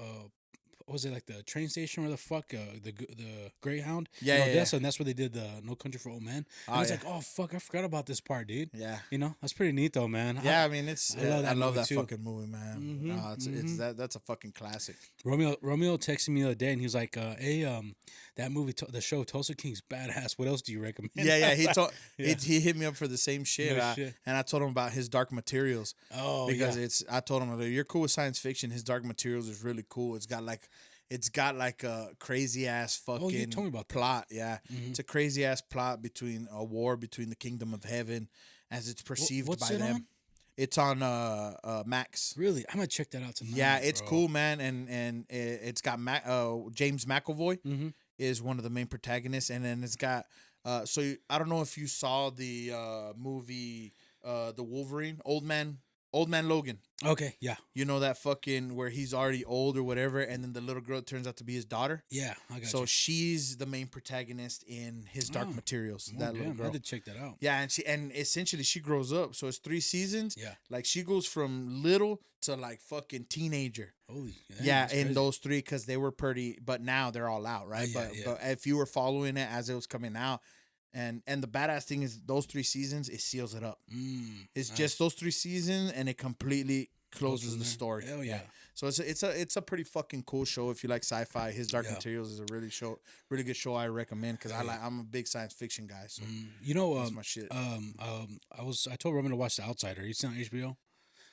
what was it, like the train station where the fuck the Greyhound? Yeah, Odessa, and that's where they did the No Country for Old Men. And I was like, oh fuck, I forgot about this part, dude. Yeah. You know, that's pretty neat though, man. Yeah, I mean it's I love that too. fucking movie, man. It's that's a fucking classic. Romeo texted me the other day and he was like, hey, that movie, the show Tulsa King's badass. What else do you recommend? Yeah. He hit me up for the same shit, and I told him about his Dark Materials. Oh, because I told him, you're cool with science fiction. His Dark Materials is really cool. It's got like a crazy ass fucking you told me about that. plot. Yeah, it's a crazy ass plot between a war between the kingdom of heaven as it's perceived by them. On? It's on Max. Really, I'm gonna check that out tonight. Yeah, it's cool, man, and it's got James McAvoy is one of the main protagonists, and then it's got I don't know if you saw the movie The Wolverine, Old Man Logan. Okay, yeah. You know that fucking where he's already old or whatever, and then the little girl turns out to be his daughter. Yeah, I got you. So she's the main protagonist in his Dark Materials. That little girl. I did check that out. Yeah, and essentially she grows up. So it's 3 seasons. Yeah. Like she goes from little to like fucking teenager. Holy. Yeah, in those 3 because they were pretty, but now they're all out, right? But if you were following it as it was coming out. And the badass thing is those 3 seasons, it seals it up. It's nice. Just those 3 seasons, and it completely closes the story. Hell yeah. So it's a pretty fucking cool show if you like sci-fi. His Dark Materials is a really good show. I recommend because I'm a big science fiction guy. So you know, that's my shit. I told Roman to watch The Outsider. You seen on HBO?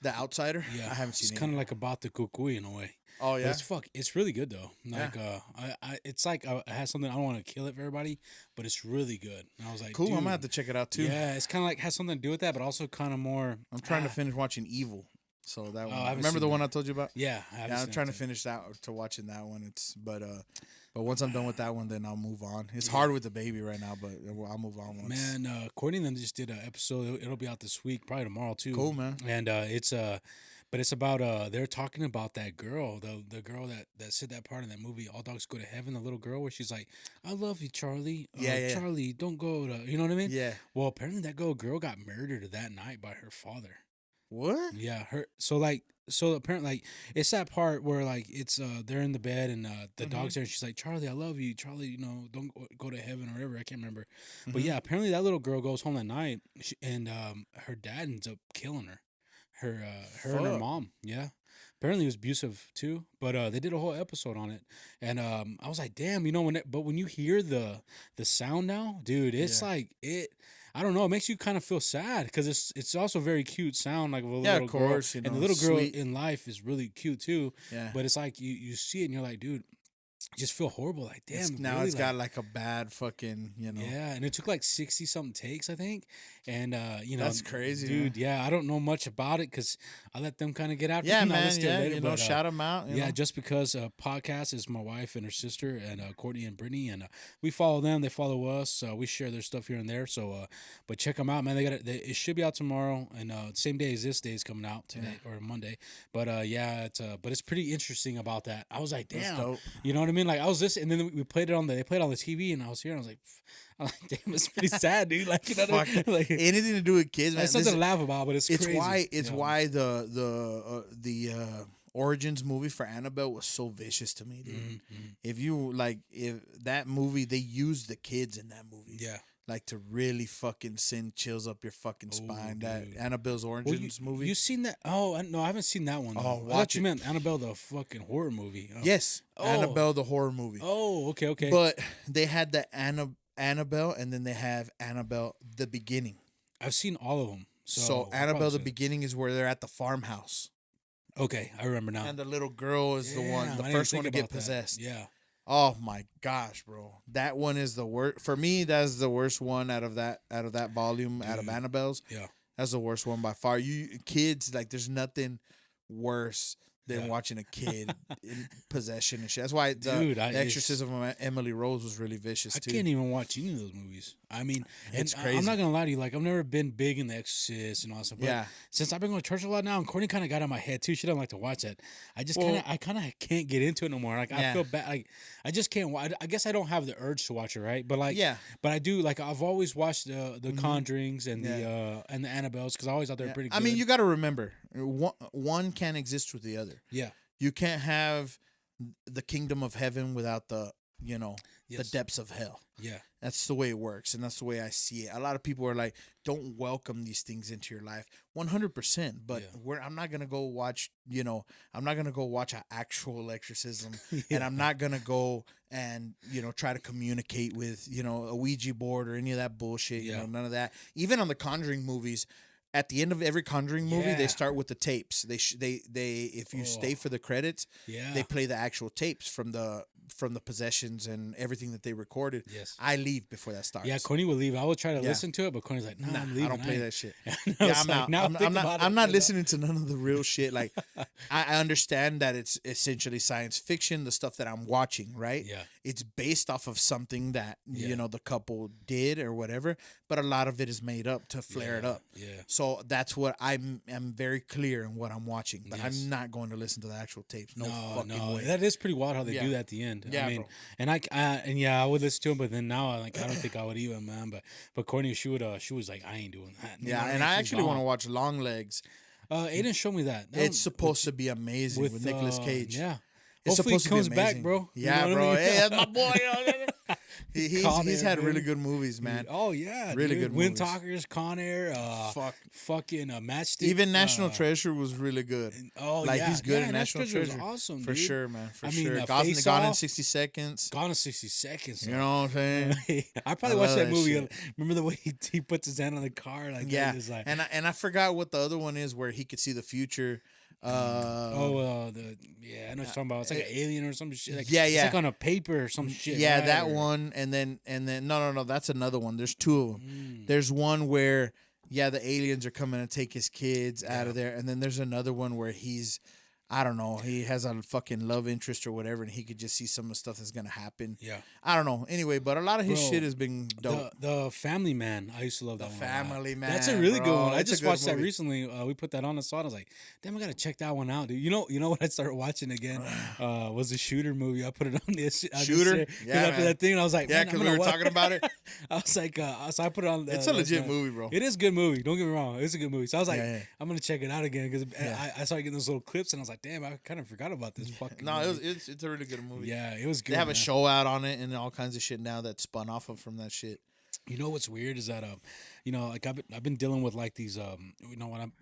The Outsider? Yeah, I haven't seen it. It's kind of like about the Kukui in a way. Oh yeah, it's really good though. Like it's like I had something, I don't want to kill it for everybody, but it's really good. And I was like, cool. dude, I'm gonna have to check it out too. Yeah, it's kind of like has something to do with that, but also kind of more. I'm trying to finish watching Evil. So that one. I Remember the one I told you about? Yeah, I'm trying to finish watching that one. But once I'm done with that one, then I'll move on. It's hard with the baby right now, but I'll move on once. Man, Courtney and them just did an episode. It'll be out this week, probably tomorrow too. Cool, man. And but it's about they're talking about that girl, the girl that said that part in that movie, All Dogs Go to Heaven, the little girl where she's like, I love you, Charlie. Charlie, don't go to, you know what I mean? Yeah. Well, apparently that girl got murdered that night by her father. What? Yeah, so apparently like it's that part where like it's they're in the bed and the dog's there and she's like, Charlie, I love you, Charlie, you know, don't go to heaven or whatever, I can't remember. But yeah, apparently that little girl goes home that night and her dad ends up killing her. Her and her mom, yeah. Apparently, it was abusive too, but they did a whole episode on it, and I was like, "Damn, you know." When you hear the sound now, dude, it's like it. I don't know. It makes you kind of feel sad because it's also very cute sound like of a Yeah, little of course, girl, you know, and the little girl sweet. in life is really cute too. Yeah. But it's like you see it and you're like, dude, you just feel horrible. Like, damn, Now really? it's got like a bad fucking, Yeah, and it took like 60 something takes, I think. And That's crazy, dude. man. Yeah, I don't know much about it because I let them kind of get after Yeah, me. I'll man. listen to it Yeah, later, but, shout them out. Yeah, just because podcast is my wife and her sister and Courtney and Brittany, and we follow them, they follow us. We share their stuff here and there. So, but check them out, man. It should be out tomorrow, and same day as this day is coming out today or Monday. But but it's pretty interesting about that. I was like, damn, dope. you know what I mean? Like I was listening, and then we played it they played it on the TV, and I was here, and I was like, damn, it's pretty sad, dude. Like, you know what I mean? Like, anything to do with kids, man. it's something to laugh about, but it's crazy. why the Origins movie for Annabelle was so vicious to me, dude. Mm-hmm. If that movie, they used the kids in that movie, Yeah. like to really fucking send chills up your fucking spine. That dude. Annabelle's Origins movie. You seen that? Oh, no, I haven't seen that one. Oh, I thought watch you it. meant Annabelle, the fucking horror movie. Oh. Yes, Oh. Annabelle the horror movie. Oh, okay. But they had the Annabelle, and then they have Annabelle the Beginning. I've seen all of them. So Annabelle the Beginning is where they're at the farmhouse, Okay, I remember now. and the little girl is the Damn, I didn't first think one to get about that. possessed. Yeah. Oh my gosh, bro! That one is the worst for me. That's the worst one out of that volume, out of Annabelle's. Yeah. That's the worst one by far. You kids, like, there's nothing worse than watching a kid in possession and shit. That's why Dude, the Exorcism of Emily Rose was really vicious I too. can't even watch any of those movies. I mean, It's and crazy. I'm not gonna lie to you. Like, I've never been big in The Exorcist and all that stuff. But Yeah. since I've been going to church a lot now, and Courtney kind of got in my head too. She doesn't like to watch that. I kind of can't get into it no more. Like, I Yeah. feel bad. Like, I just can't. I guess I don't have the urge to watch it, right? But like, Yeah. But I do. Like, I've always watched the Conjurings and the Annabelles because I always thought they were pretty good. I mean, you got to remember, one can't exist with the other. Yeah. You can't have the kingdom of heaven without the the Yes. depths of hell. Yeah. That's the way it works, and that's the way I see it. A lot of people are like, "Don't welcome these things into your life." 100%. But I'm not gonna go watch. I'm not gonna go watch an actual exorcism, and I'm not gonna go and try to communicate with a Ouija board or any of that bullshit. None of that. Even on the Conjuring movies. At the end of every Conjuring movie, they start with the tapes. They if you stay for the credits, they play the actual tapes from the possessions and everything that they recorded. Yes. I leave before that starts. Yeah, Courtney will leave. I will try to listen to it, but Courtney's like, "No, I'm leaving. I don't play that shit. I'm I'm out. I'm not listening to none of the real shit. Like, I understand that it's essentially science fiction, the stuff that I'm watching, right? Yeah. It's based off of something that the couple did or whatever, but a lot of it is made up to flare it up. Yeah. So that's what I'm very clear in what I'm watching, but I'm not going to listen to the actual tapes. No fucking way. That is pretty wild how they do that at the end. Yeah, I mean, bro. and I would listen to him, but then now I don't think I would even, man. But Courtney, she was like, I ain't doing that. Yeah, and I actually want to watch Long Legs. Aiden showed me that. It's supposed to be amazing with Nicolas Cage. Yeah. It's Hopefully supposed he comes to be back, amazing. bro. Yeah, You know bro. what I mean? Hey, that's my boy. He's had really good movies, man. Oh yeah, Really dude. good Wind movies. Talkers, Con Air, fucking Matchstick. Even National Treasure was really good. He's good in National Treasure. Was awesome, For dude. sure, man. For I mean, sure. Face Gone in Off. 60 Seconds. Gone in 60 seconds. You know what I'm saying? I probably I watched love that that movie. movie. Remember the way he puts his hand on the car? Like, Yeah. he's like, And I forgot what the other one is where he could see the future. I know what you're talking about. It's like an alien or some shit. Like, Yeah, It's yeah. like on a paper or some shit. Yeah, right? that Or- one, and then no, that's another one. There's two of them. There's one where the aliens are coming to take his kids out of there, and then there's another one where I don't know, he has a fucking love interest or whatever, and he could just see some of the stuff that's gonna happen. Yeah. I don't know. Anyway, but a lot of his Bro, shit has been dope. The Family Man. I used to love that one. a lot. Family Man, That's a really bro. good one. I It's a just good watched that movie. recently. We put that on and saw it. I was like, damn, I gotta check that one out, dude. You know what I started watching again? Was the Shooter movie. I put it on this Shooter? Yeah, after man. that thing, and I was like, Yeah, man, because I'm we were gonna talking about it. I was like, so I put it on. It's a last legit night. movie, bro. It is a good movie. Don't get me wrong. It's a good movie. So I was like, Yeah. I'm gonna check it out again because I started getting those little clips, and I was like, damn, I kind of forgot about this fucking. No, movie. it's a really good movie. Yeah, it was good. They have a man. show out on it and all kinds of shit now that spun off of from that shit. You know what's weird is that like I've been dealing with like these when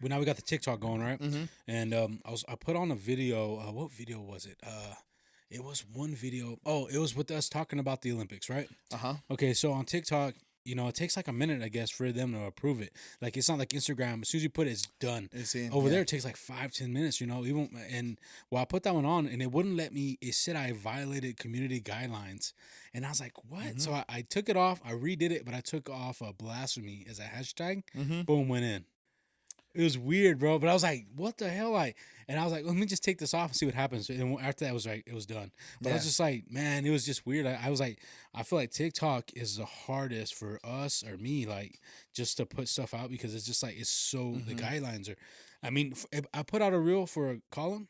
now we got the TikTok going, right? Mm-hmm. And I put on a video. What video was it? It was one video. Oh, it was with us talking about the Olympics, right? Uh-huh. Okay, so on TikTok, it takes like a minute, I guess, for them to approve it. Like, it's not like Instagram. As soon as you put it, it's done. It's in, Over there, it takes like 5-10 minutes, even. And I put that one on, and it wouldn't let me. It said I violated community guidelines. And I was like, what? Mm-hmm. So I took it off. I redid it, but I took off blasphemy as a hashtag. Mm-hmm. Boom, went in. It was weird, bro. But I was like, what the hell? And I was like, let me just take this off and see what happens. And after that, it was done. But I was just like, man, it was just weird. I was like, I feel like TikTok is the hardest for us or me, like, just to put stuff out, because it's just like, it's so, the guidelines are, I mean, I put out a reel for a column.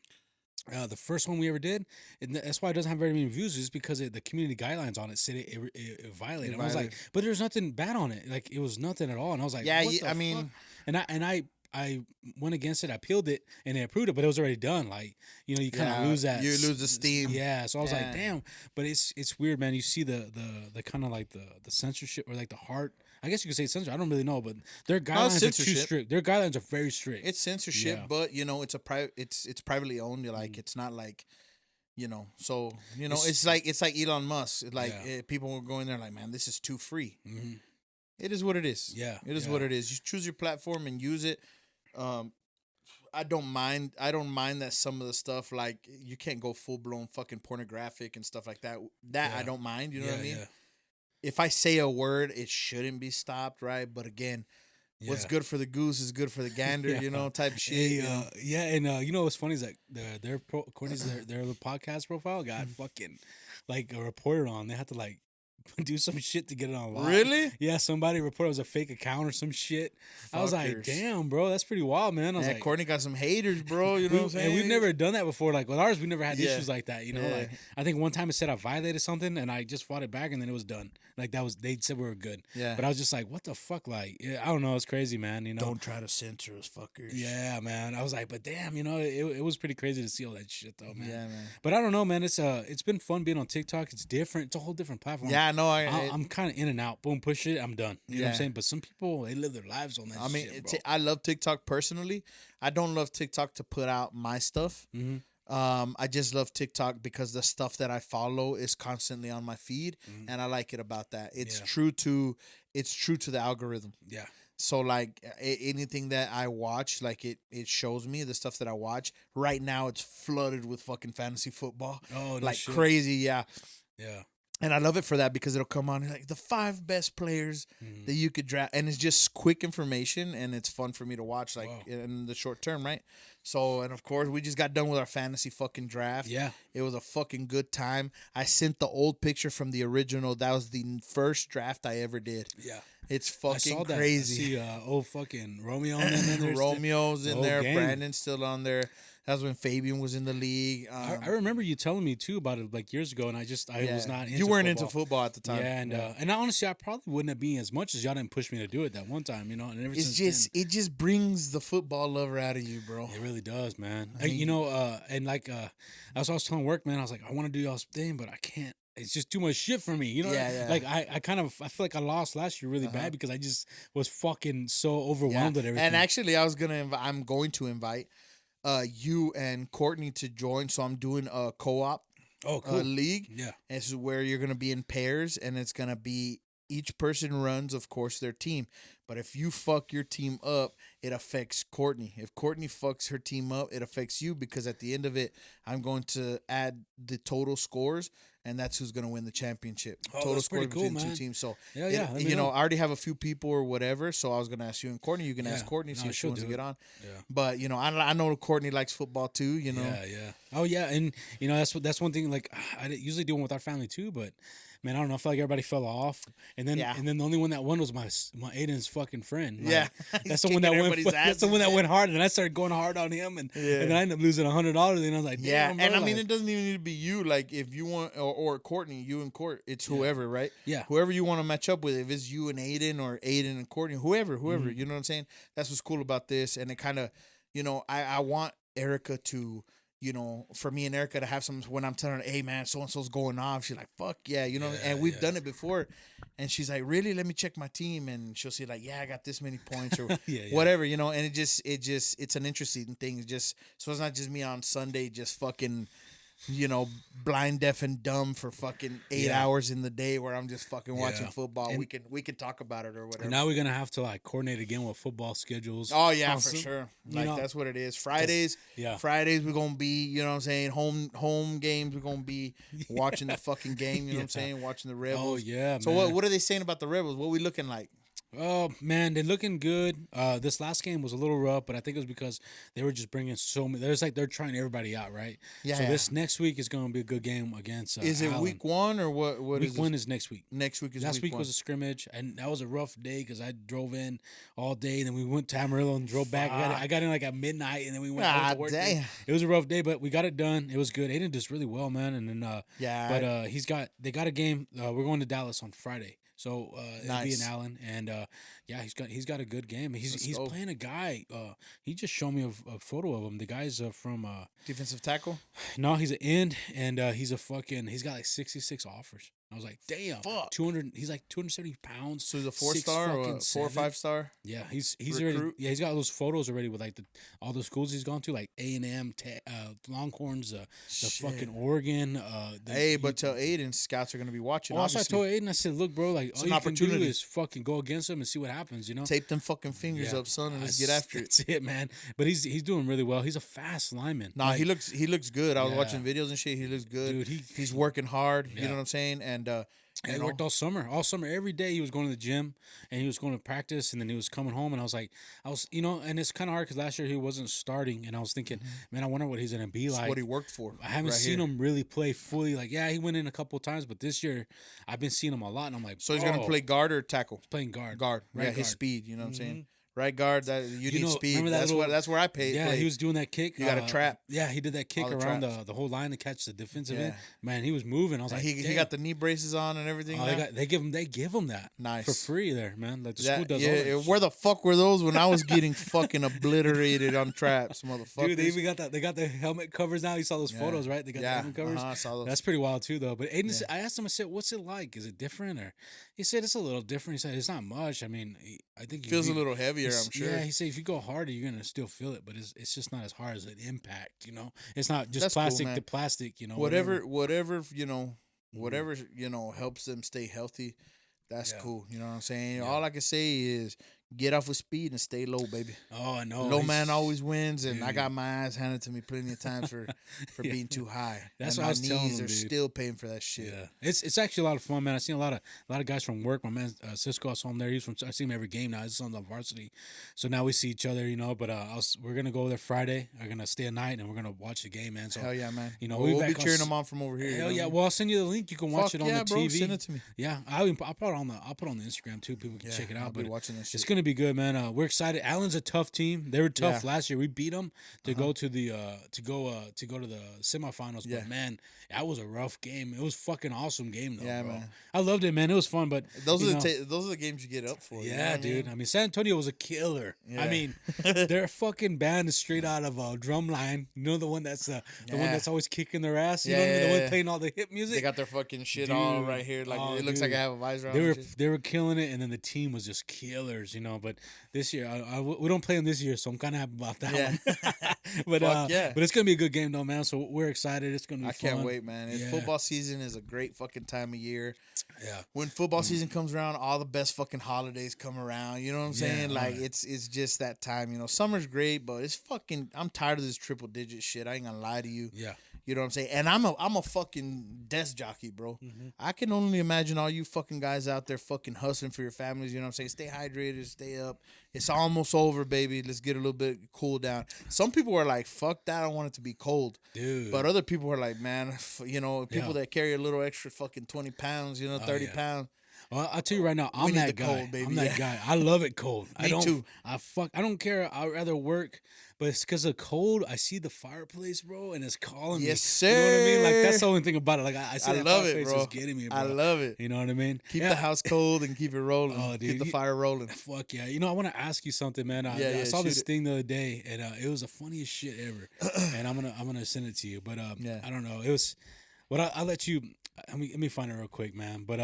The first one we ever did, and that's why it doesn't have very many views, is because the community guidelines on it said it violated. I was like, but there's nothing bad on it. Like, it was nothing at all. And I was like, yeah, what the I mean, fuck? I went against it. I appealed it, and they approved it, but it was already done. Like, you kind of lose that. You lose the steam. Yeah. So I was like, damn. But it's weird, man. You see the kind of like the censorship, or like the heart. I guess you could say censorship. I don't really know, but their guidelines are too strict. Their guidelines are very strict. It's censorship, but it's a private. It's privately owned. Like, it's not like, So it's like Elon Musk. Like, people were going there like, man, this is too free. Mm-hmm. It is what it is. Yeah, it is what it is. You choose your platform and use it. I don't mind that some of the stuff, like, you can't go full blown fucking pornographic and stuff like that. I don't mind. You know what I mean? Yeah. If I say a word, it shouldn't be stopped, right? But again, what's good for the goose is good for the gander, type shit. Yeah, and what's funny is that according to their podcast profile got fucking like a reporter on. They had to like do some shit to get it online. Really? Yeah, somebody reported it was a fake account or some shit. Fuckers. I was like, damn, bro, that's pretty wild, man. I was like, Courtney got some haters, bro. You know what I'm saying? And we've never done that before. Like, with ours, we never had issues like that. Like, I think one time it said I violated something, and I just fought it back, and then it was done. Like, they said we were good. Yeah. But I was just like, what the fuck? Like, I don't know. It's crazy, man. Don't try to censor us, fuckers. Yeah, man. I was like, but damn, it was pretty crazy to see all that shit, though, man. Yeah, man. But I don't know, man. It's been fun being on TikTok. It's different. It's a whole different platform. Yeah, no, I'm kind of in and out. Boom, push it. I'm done. You know what I'm saying? But some people, they live their lives on that shit. I mean, I love TikTok personally. I don't love TikTok to put out my stuff. Mm-hmm. I just love TikTok because the stuff that I follow is constantly on my feed, and I like it about that. It's true to the algorithm. Yeah. So like anything that I watch, like it shows me the stuff that I watch. Right now, it's flooded with fucking fantasy football. Oh, like shit. Crazy, yeah. Yeah. And I love it for that because it'll come on like the 5 best players that you could draft, and it's just quick information, and it's fun for me to watch, like in the short term, right? So, and of course, we just got done with our fantasy fucking draft. Yeah, it was a fucking good time. I sent the old picture from the original. That was the first draft I ever did. Yeah, it's fucking crazy. I see, old fucking Romeo in there. Romeo's in there. Gang. Brandon's still on there. That was when Fabian was in the league. I remember you telling me too about it like years ago, and I was not into You weren't football. into football at the time. Yeah, and honestly, I probably wouldn't have been as much as y'all didn't push me to do it that one time, And ever since it just brings the football lover out of you, bro. It really does, man. And that's what I was telling work, man. I was like, I want to do y'all's thing, but I can't. It's just too much shit for me, Like I feel like I lost last year really bad because I just was fucking so overwhelmed with everything. And actually, I'm going to invite you and Courtney to join. So I'm doing a co-op league. Yeah. And this is where you're going to be in pairs, and it's going to be each person runs, of course, their team. But if you fuck your team up, it affects Courtney. If Courtney fucks her team up, it affects you, because at the end of it, I'm going to add the total scores, and that's who's going to win the championship. Total scores between two teams. So, I already have a few people or whatever, so I was going to ask you and Courtney. You can ask Courtney, see if she wants to get on. Yeah. But, I know Courtney likes football too, Yeah. Oh, yeah. And, that's one thing, like, I usually do one with our family too, but, man, I don't know. I feel like everybody fell off, and then the only one that won was my Aiden's fucking friend. Like, that's the one that went. That's the one that went hard, and I started going hard on him, and then I ended up losing $100. And I was like, damn, bro, and I mean, it doesn't even need to be you. Like, if you want, or Courtney, you and Court, it's whoever, right? Yeah, whoever you want to match up with. If it's you and Aiden, or Aiden and Courtney, whoever, you know what I'm saying? That's what's cool about this, and it kind of, I want Erica to. For me and Erica to have some, when I'm telling her, hey man, so and so's going off, she's like, fuck yeah, and we've done it before, and she's like, really, let me check my team, and she'll say like, yeah, I got this many points or whatever, and it's an interesting thing. So it's not just me on Sunday just fucking blind, deaf, and dumb for fucking 8 hours in the day where I'm just fucking watching football. And we can talk about it or whatever. And now we're gonna have to like coordinate again with football schedules. Oh yeah, for sure. Like that's what it is. Fridays we're gonna be, you know what I'm saying, home games. We're gonna be watching the fucking game. You know what I'm saying, watching the Rebels. Oh yeah. So man. what are they saying about the Rebels? What are we looking like? Oh man, they're looking good. This last game was a little rough, but I think it was because they were just bringing so many. There's like they're trying everybody out, right? Yeah. So this next week is going to be a good game against. Is it Allen. week 1 or what? Week 1 is next week. Next week is last week 1. was a scrimmage, and that was a rough day because I drove in all day, and then we went to Amarillo and drove back. I got in like at midnight, and then we went to work. Damn. It was a rough day, but we got it done. It was good. Aiden did really well, man. And then but they got a game. We're going to Dallas on Friday. So it'll be in Allen, and he's got a good game. He's playing a guy. He just showed me a photo of him. The guy's from defensive tackle. No, he's an end, and he's got like 66 offers. I was like, damn, fuck. 200. He's like 270 pounds. So he's a 4-star or a 4 or 5-star. Yeah, he's already. Yeah, he's got those photos already with like all the schools he's gone to, like A&M, Longhorns, the fucking Oregon. But tell Aiden scouts are gonna be watching. Also, I told Aiden, I said, look, bro, like it's all an you can do opportunity. is fucking go against him and see what happens. You know, tape them fucking fingers up, son, and let's get after it. That's it, man. But he's doing really well. He's a fast lineman. Nah, he looks good. I was watching videos and shit. He looks good. Dude, he's working hard. You know what I'm saying? And he worked all summer. Every day he was going to the gym and he was going to practice, and then he was coming home. And I was, and it's kind of hard because last year he wasn't starting, and I was thinking, man, I wonder what he's gonna be like. What he worked for. I haven't seen him really play fully. Like, he went in a couple of times, but this year I've been seeing him a lot, and I'm like, so he's gonna play guard or tackle? He's playing guard. Guard. Right, his speed. You know what I'm saying? Right guard, that you need speed. That's where I played. Yeah, he was doing that kick. You got a trap. Yeah, he did that kick around the whole line to catch the defensive end. Man, he was moving. I was like, he got the knee braces on and everything. They give him that for free there, man. Like the school does. Yeah, where the fuck were those when I was getting fucking obliterated on traps, motherfuckers? Dude, they even got they got the helmet covers now. You saw those photos, right? They got the helmet covers. I saw those. That's pretty wild too, though. But Aiden, I asked him, I said, "What's it like? Is it different?" Or he said it's a little different. He said it's not much. I mean, I think feels a little heavier. I'm sure. Yeah, he said if you go harder, you're gonna still feel it, but it's just not as hard as an impact. You know, it's not just plastic to plastic. You know, whatever helps them stay healthy. That's cool. You know what I'm saying? Yeah. All I can say is get off with speed and stay low, baby. Oh, I know. Low man always wins, and I got my ass handed to me plenty of times for being too high. That's and what I was telling them, are still paying for that shit. Yeah, it's actually a lot of fun, man. I seen a lot of guys from work. My man Cisco, I saw him there. I see him every game now. He's on the varsity, so now we see each other, you know. But we're gonna go there Friday. We're gonna stay a night and we're gonna watch the game, man. So hell yeah, man. You know, we'll be cheering them on from over here. Hell yeah. Well, I'll send you the link. You can watch it on the TV. Bro, send it to me. Yeah, I'll put it on the Instagram too. People can check it out. I'll be watching this shit. It's gonna be good, man. We're excited. Allen's a tough team. They were tough last year. We beat them to go to the to go to the semifinals. But man, that was a rough game. It was fucking awesome game though. Yeah, bro. Man. I loved it, man. It was fun. But those are the games you get up for. Yeah, dude. I mean, San Antonio was a killer. Yeah. I mean, their fucking band is straight out of Drumline. You know, the one that's the one that's always kicking their ass. You know what I mean? The one playing all the hip music. They got their fucking shit all right here. Like it looks like I have a visor on. They were killing it, and then the team was just killers. You know, but this year we don't play them this year, so I'm kind of happy about that one. But it's gonna be a good game though, man. So we're excited. It's gonna be fun. I can't wait, man. Football season is a great fucking time of year. Yeah. When football season comes around, all the best fucking holidays come around. You know what I'm saying? Like it's just that time. You know, summer's great, but it's fucking. I'm tired of this triple digit shit. I ain't gonna lie to you. Yeah. You know what I'm saying? And I'm a fucking desk jockey, bro. Mm-hmm. I can only imagine all you fucking guys out there fucking hustling for your families. You know what I'm saying? Stay hydrated, stay up. It's almost over, baby. Let's get a little bit cool down. Some people are like, fuck that. I want it to be cold. Dude. But other people are like, man, you know, people that carry a little extra fucking 20 pounds, you know, 30 pounds. Well, I'll tell you right now, I'm that guy. Cold, baby. I'm that guy. I love it cold. Me too. I don't care. I'd rather work, but it's because of cold. I see the fireplace, bro, and it's calling me. Yes, sir. You know what I mean? Like that's the only thing about it. Like I see that love fireplace it, bro. is getting me, bro. I love it. You know what I mean? Keep the house cold and keep it rolling. Oh, dude, keep the fire rolling. Fuck yeah. You know, I want to ask you something, man. I saw this thing the other day, and it was the funniest shit ever. And I'm gonna send it to you, but I don't know. It was. But I'll let you. Let me find it real quick, man. But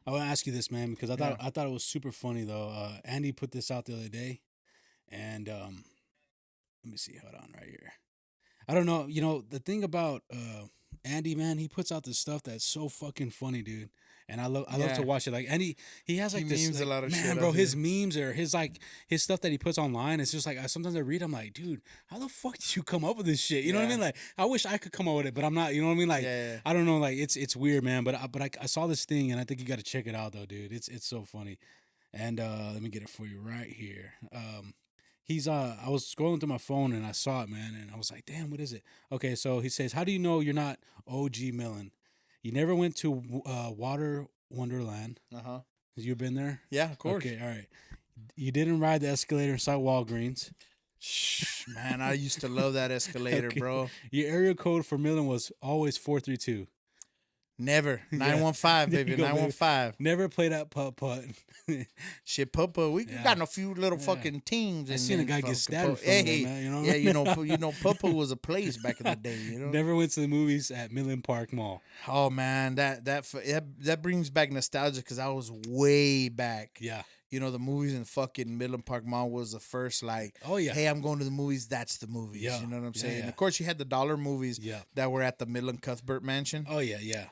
I want to ask you this, man, because I thought it was super funny though. Andy put this out the other day, and let me see. Hold on, right here. I don't know. You know the thing about Andy, man, he puts out this stuff that's so fucking funny, dude. And I love Yeah. to watch it. Like, and he has like this, memes like, a lot of man, shit bro. out His here. memes or his stuff that he puts online. It's just like sometimes I read, I'm like, dude, how the fuck did you come up with this shit? You know what I Yeah. mean? Like, I wish I could come up with it, but I'm not. You know what I mean? Like, Yeah. I don't know. Like, it's weird, man. But I saw this thing, and I think you got to check it out, though, dude. It's so funny. And let me get it for you right here. I was scrolling through my phone and I saw it, man, and I was like, damn, what is it? Okay, so he says, how do you know you're not OG Millen? You never went to Water Wonderland. Uh-huh. You been there? Yeah, of course. Okay, all right. You didn't ride the escalator inside Walgreens. Shh, man, I used to love that escalator, Okay. bro. Your area code for Millen was always 432. Never. Yeah. 915, There you baby. go, baby. 915. Never played that putt. Shit, Papa, we Yeah. got a few little fucking teams. I and seen a then guy get fucking stabbed in Papa- front of Hey, him, man, you know? yeah, you know, Papa was a place back in the day. You know. Never went to the movies at Millen Park Mall. Oh man, that brings back nostalgia because I was way back. Yeah. You know, the movies in fucking Midland Park Mall was the first, like, Oh, yeah. hey, I'm going to the movies. That's the movies. Yeah. You know what I'm Yeah, saying? yeah. Of course, you had the dollar movies Yeah. that were at the Midland Cuthbert Mansion. Oh, yeah, yeah.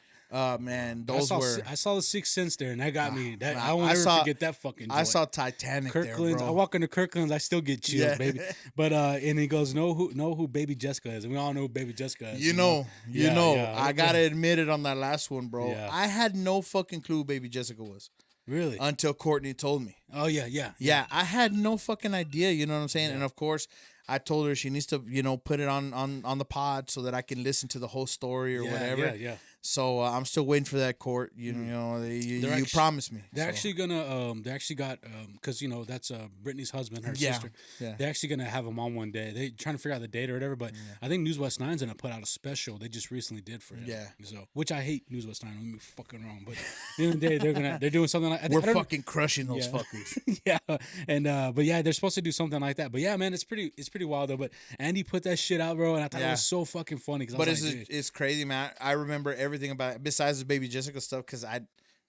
Man, those were. I saw the Sixth Sense there, and that got me. That nah, I won't I ever saw- forget that fucking. I joint. saw Titanic Kirkland's. there, I bro. walk into Kirkland's, I still get chills, Yeah. baby. But and he goes, know who Baby Jessica is, and we all know who Baby Jessica is. You know, Yeah. I gotta admit it on that last one, bro. Yeah. I had no fucking clue who Baby Jessica was Really? until Courtney told me. Oh yeah. Yeah, I had no fucking idea. You know what I'm saying? Yeah. And of course, I told her she needs to, put it on the pod so that I can listen to the whole story or whatever. Yeah. So I'm still waiting for that court. You They're you actu- promised me. They're so. actually gonna they actually got because that's Brittany's husband, her Yeah, sister. yeah. They're actually gonna have him on one day. They trying to figure out the date or whatever. But I think News West 9's gonna put out a special. They just recently did for him. Yeah. So which I hate News West 9. Don't get me fucking wrong, but at the end of the day they're doing something like I We're don't know- fucking crushing those Yeah. fuckers. yeah, and but yeah, they're supposed to do something like that. But yeah, man, it's pretty wild though. But Andy put that shit out, bro, and I thought it Yeah. was so fucking funny. Cause But I was like, dude, it's crazy, man. I remember everything about it, besides the Baby Jessica stuff, because I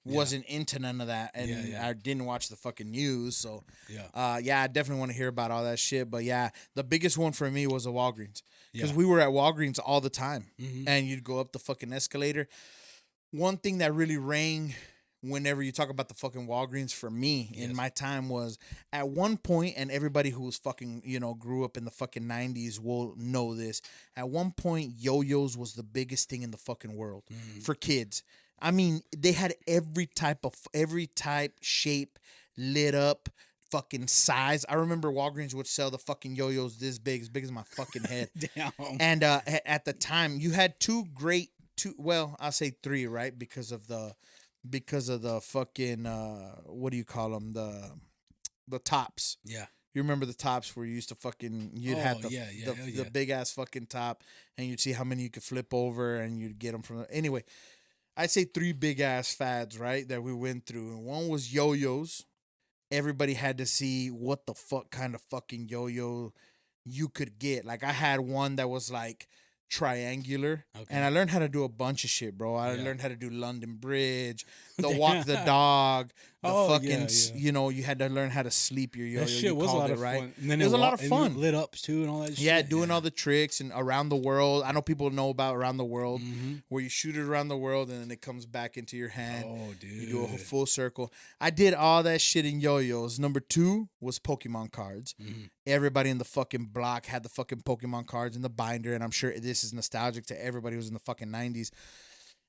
wasn't into none of that, and Yeah. I didn't watch the fucking news. So, Yeah. I definitely want to hear about all that shit. But yeah, the biggest one for me was the Walgreens, because Yeah. we were at Walgreens all the time, Mhm. and you'd go up the fucking escalator. One thing that really rang whenever you talk about the fucking Walgreens for me in Yes. my time was at one point, and everybody who was fucking, grew up in the fucking 90s will know this. At one point, yo-yos was the biggest thing in the fucking world for kids. I mean, they had every type, shape, lit up, fucking size. I remember Walgreens would sell the fucking yo-yos this big, as big as my fucking head. damn. And at the time, you had I'll say three, right? Because of the fucking what do you call them? The tops. Yeah. You remember the tops where you used to fucking have Oh, the yeah, hell the yeah. big ass fucking top, and you'd see how many you could flip over, and you'd get them from anyway. I'd say three big ass fads, right, that we went through, and one was yo-yos. Everybody had to see what the fuck kind of fucking yo-yo you could get. Like I had one that was like triangular, Okay. and I learned how to do a bunch of shit, bro. I Yeah. learned how to do London Bridge, the walk the dog, the Oh, fucking yeah. You had to learn how to sleep your yo-yo. That shit you was a called lot it, of right? fun. And then It was a lot of and fun. lit ups too and all that shit. Yeah, doing all the tricks and around the world. I know people know about around the world, Mhm. where you shoot it around the world and then it comes back into your hand. Oh, dude. You do a whole full circle. I did all that shit in yo-yos. Number 2 was Pokemon cards. Mhm. Everybody in the fucking block had the fucking Pokemon cards in the binder, and I'm sure this is nostalgic to everybody who was in the fucking 90s.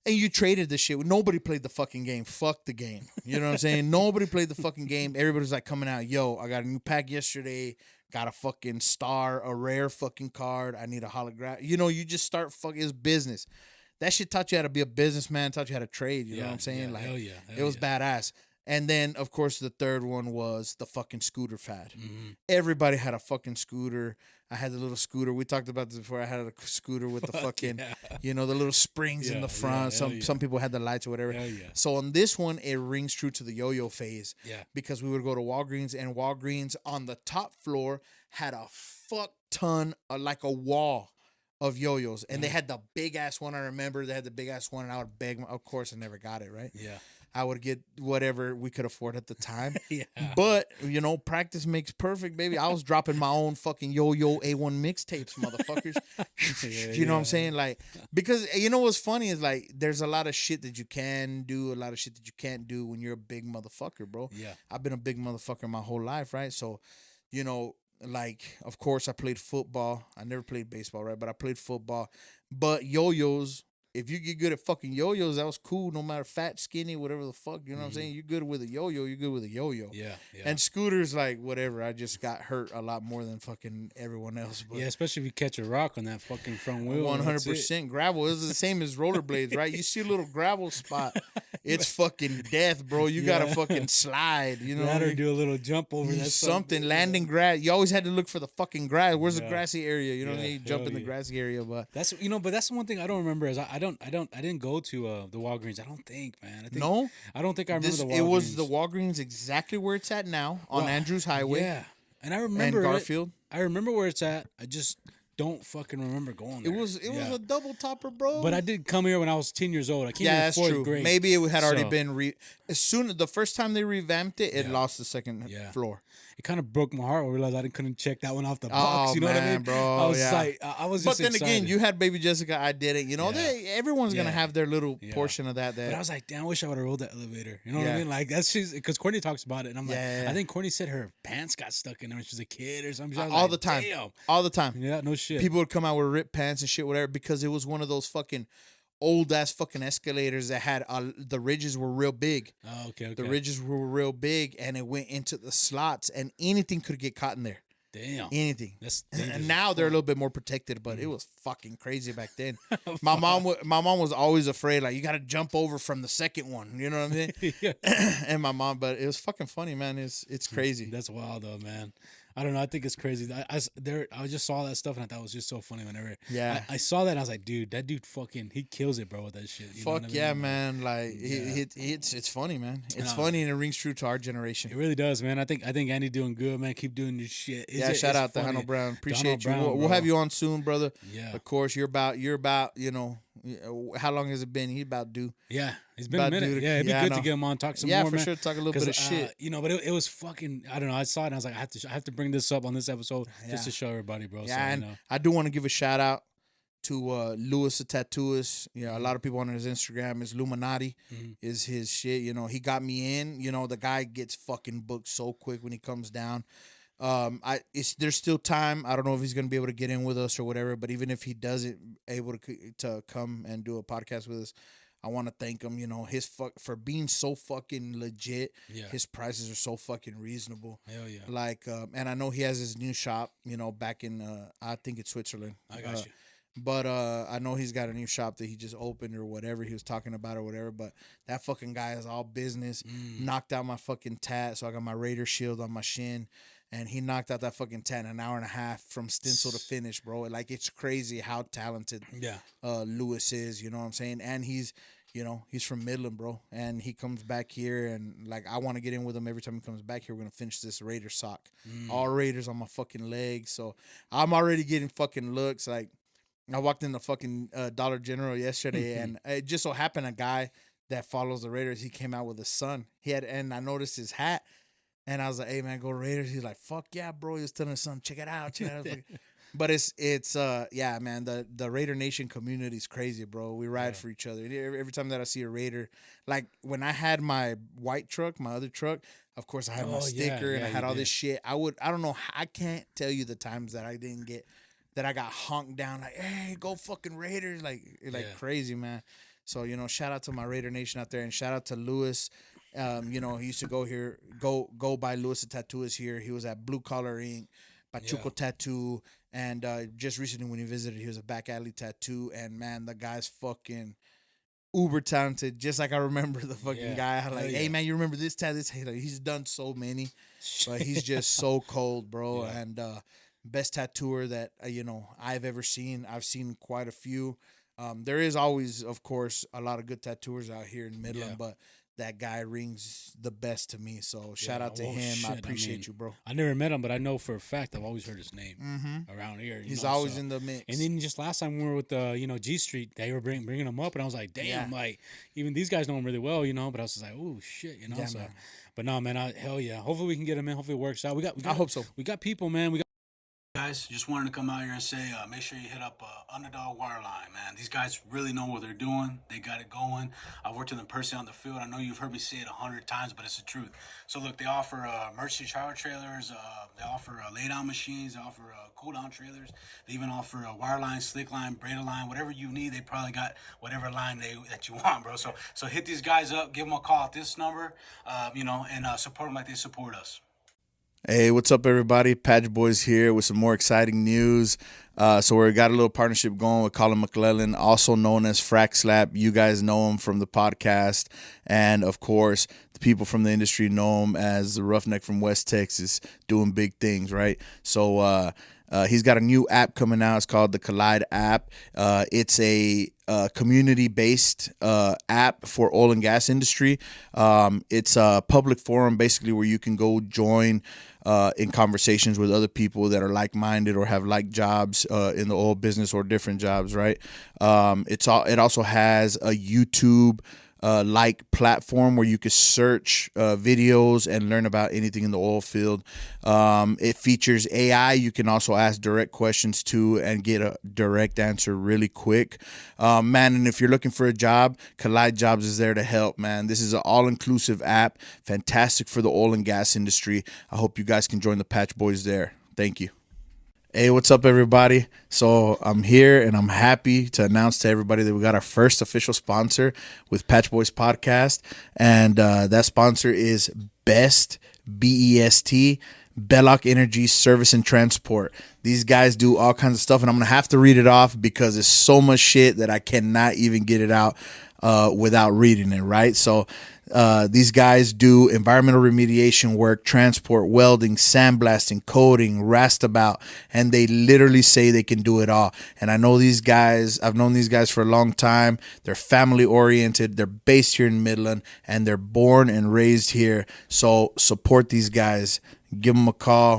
And you traded this shit. Nobody played the fucking game. Fuck the game. You know what I'm saying? Nobody played the fucking game. Everybody's like coming out, yo, I got a new pack yesterday. Got a fucking star, a rare fucking card. I need a hologram. You just start fucking, it's business. That shit taught you how to be a businessman, taught you how to trade. You know what I'm saying? Yeah, hell yeah. It was badass. And then, of course, the third one was the fucking scooter fad. Mhm. Everybody had a fucking scooter. I had the little scooter. We talked about this before. I had a scooter with the fucking, yeah. the little springs in Yeah, the front. yeah, some hell yeah. some people had the lights or whatever. Hell yeah. So on this one, it rings true to the yo-yo phase. Yeah. Because we would go to Walgreens, and Walgreens on the top floor had a fuck ton, like a wall of yo-yos. And they had the big ass one. I remember they had the big ass one, and I would beg. Of course, I never got it, right? Yeah. I would get whatever we could afford at the time. Yeah. But, you know, practice makes perfect, baby. I was dropping my own fucking Yo-Yo A1 mixtapes, motherfuckers. You know what I'm saying? Like, because, you know what's funny is, like, there's a lot of shit that you can do, a lot of shit that you can't do when you're a big motherfucker, bro. Yeah. I've been a big motherfucker my whole life, right? So, you know, like, of course, I played football. I never played baseball, right? But I played football. But yo-yos, if you get good at fucking yo-yos, that was cool. No matter fat, skinny, whatever the fuck, you know what I'm saying? You're good with a yo-yo, you're good with a yo-yo. Yeah. And scooters, like, whatever. I just got hurt a lot more than fucking everyone else. But yeah, especially if you catch a rock on that fucking front wheel. 100% gravel. It's the same as rollerblades, right? You see a little gravel spot, it's fucking death, bro. You gotta fucking slide, you know? That or do a little jump over that something landing grass. You always had to look for the fucking grass. Where's the Yeah. grassy area? You know, Yeah, you jump in the hell yeah. grassy area, but That's but that's the one thing I don't remember is I didn't go to the Walgreens. I don't think, man. I think, no, I don't think I remember the Walgreens. it was the Walgreens exactly where it's at now on Andrews Highway. Yeah, and I remember and Garfield. I remember where it's at. I just don't fucking remember going there. It was a double topper, bro. But I did come here when I was 10 years old. I came here in that's fourth true. grade. Maybe it had already So- been the first time they revamped it, it lost the second Yeah. floor. It kind of broke my heart when I realized I couldn't check that one off the box. Oh, You know what I man, mean, bro, I was yeah. like, I was But just then excited. again, you had Baby Jessica, I did it. You know, Yeah. everyone's gonna Yeah. have their little Yeah. portion of that. But I was like, damn, I wish I would have rode that elevator. You know what I Yeah. mean? Like that's just because Courtney talks about it, and I'm like, Yeah. I think Courtney said her pants got stuck in there when she was a kid or something. I was all like, the time, Damn. all the time. Yeah, no shit. People would come out with ripped pants and shit, whatever, because it was one of those fucking old ass fucking escalators that had the ridges were real big. Oh, okay. The ridges were real big, and it went into the slots, and anything could get caught in there. Damn. Anything. That's dangerous and as now they're a fuck. little bit more protected, but it was fucking crazy back then. my mom was always afraid, like, you got to jump over from the second one. You know what I mean? Yeah. And my mom, but it was fucking funny, man. It's crazy. That's wild though, man. I don't know. I think it's crazy. I just saw that stuff and I thought it was just so funny whenever. Yeah. I saw that and I was like, dude, that dude fucking he kills it, bro, with that shit. You know Fuck what I yeah, mean? man! Like Yeah. it's funny, man. It's No. funny and it rings true to our generation. It really does, man. I think Andy doing good, man. Keep doing your shit. Shout out to Donald Brown. Appreciate you. We'll have you on soon, brother. Yeah. Of course, you're about. You know, how long has it been? He's about due. Yeah, it's been a About minute. due to- Yeah, it'd be yeah, I good to know. get him on, talk some Yeah, more, for man. sure, talk a little bit of shit. You know, but it was fucking. I don't know. I saw it and I was like, I have to bring this up on this episode Yeah. just to show everybody, bro. Yeah, so, and you know. I do want to give a shout out to Louis the Tattooist. You know, a lot of people on his Instagram is Illuminati is his shit. You know, he got me in. You know, the guy gets fucking booked so quick when he comes down. There's still time. I don't know if he's gonna be able to get in with us or whatever. But even if he doesn't able to come and do a podcast with us, I want to thank him. You know, for being so fucking legit. Yeah. His prices are so fucking reasonable. Hell yeah. Like, and I know he has his new shop. You know, back in I think it's Switzerland. I got you. But I know he's got a new shop that he just opened or whatever he was talking about or whatever. But that fucking guy is all business. Knocked out my fucking tat, so I got my Raider shield on my shin. And he knocked out that fucking tat in an hour and a half from stencil to finish, bro. Like, it's crazy how talented Yeah. Lewis is, you know what I'm saying? And he's from Midland, bro. And he comes back here, and, like, I want to get in with him every time he comes back here. We're going to finish this Raider sock. All Raiders on my fucking legs. So I'm already getting fucking looks. Like, I walked in the fucking Dollar General yesterday, and it just so happened a guy that follows the Raiders, he came out with his son. And I noticed his hat. And I was like, hey, man, go Raiders. He's like, fuck yeah, bro. He was telling his son, check it out. But it's yeah, man, the Raider Nation community is crazy, bro. We ride for each other. Every time that I see a Raider, like when I had my white truck, my other truck, of course I had my sticker and I had all this shit. I don't know, I can't tell you the times that I didn't get, that I got honked down, like, hey, go fucking Raiders, like crazy, man. So, you know, shout out to my Raider Nation out there, and shout out to Lewis. You know, he used to go by Lewis the Tattooist here. He was at Blue Collar Ink, Pachuco Tattoo, and just recently when he visited, he was a Back Alley Tattoo, and man, the guy's fucking uber talented, just like I remember the fucking guy. Like, hey man, you remember this tattoo? Like, he's done so many, but he's just so cold, bro. And best tattooer that you know I've ever seen. I've seen quite a few. There is always, of course, a lot of good tattooers out here in Midland, but that guy rings the best to me. So shout out to well, him. shit, I appreciate you, bro. I never met him, but I know for a fact I've always heard his name around here. He's always in the mix. And then just last time we were with G Street, they were bringing him up, and I was like, damn, like even these guys know him really well, But I was just like, oh shit, Yeah, so. man. But no, man, hell yeah. Hopefully we can get him in. Hopefully it works out. We got. I hope so. We got people, man. We got. Guys, just wanted to come out here and say, make sure you hit up Underdog Wireline, man. These guys really know what they're doing. They got it going. I've worked with them personally on the field. I know you've heard me say it 100 times, but it's the truth. So look, they offer emergency shower trailers. They offer lay-down machines. They offer cool-down trailers. They even offer wireline, slick line, braided line, whatever you need. They probably got whatever line that you want, bro. So hit these guys up. Give them a call at this number, and support them like they support us. Hey, what's up, everybody? Patch Boys here with some more exciting news. So we got a little partnership going with Colin McClellan, also known as Frack Slap. You guys know him from the podcast. And, of course, the people from the industry know him as the Roughneck from West Texas, doing big things, right? So he's got a new app coming out. It's called the Collide app. It's a community-based app for oil and gas industry. It's a public forum, basically, where you can go join in conversations with other people that are like-minded or have like jobs in the oil business or different jobs, right? It also has a YouTube like platform where you could search videos and learn about anything in the oil field. It features AI. You can also ask direct questions to and get a direct answer really quick. Man, and if you're looking for a job, Collide Jobs is there to help, man. This is an all-inclusive app, fantastic for the oil and gas industry. I hope you guys can join the Patch Boys there. Thank you. Hey, what's up, everybody? So I'm here and I'm happy to announce to everybody that we got our first official sponsor with Patch Boys Podcast. And that sponsor is BEST, B-E-S-T, Belloc Energy Service and Transport. These guys do all kinds of stuff, and I'm going to have to read it off because it's so much shit that I cannot even get it out without reading it, right? So these guys do environmental remediation work, transport, welding, sandblasting, coating, rastabout, and they literally say they can do it all. And I know these guys, I've known these guys for a long time. They're family oriented. They're based here in Midland, and they're born and raised here. So support these guys. Give them a call.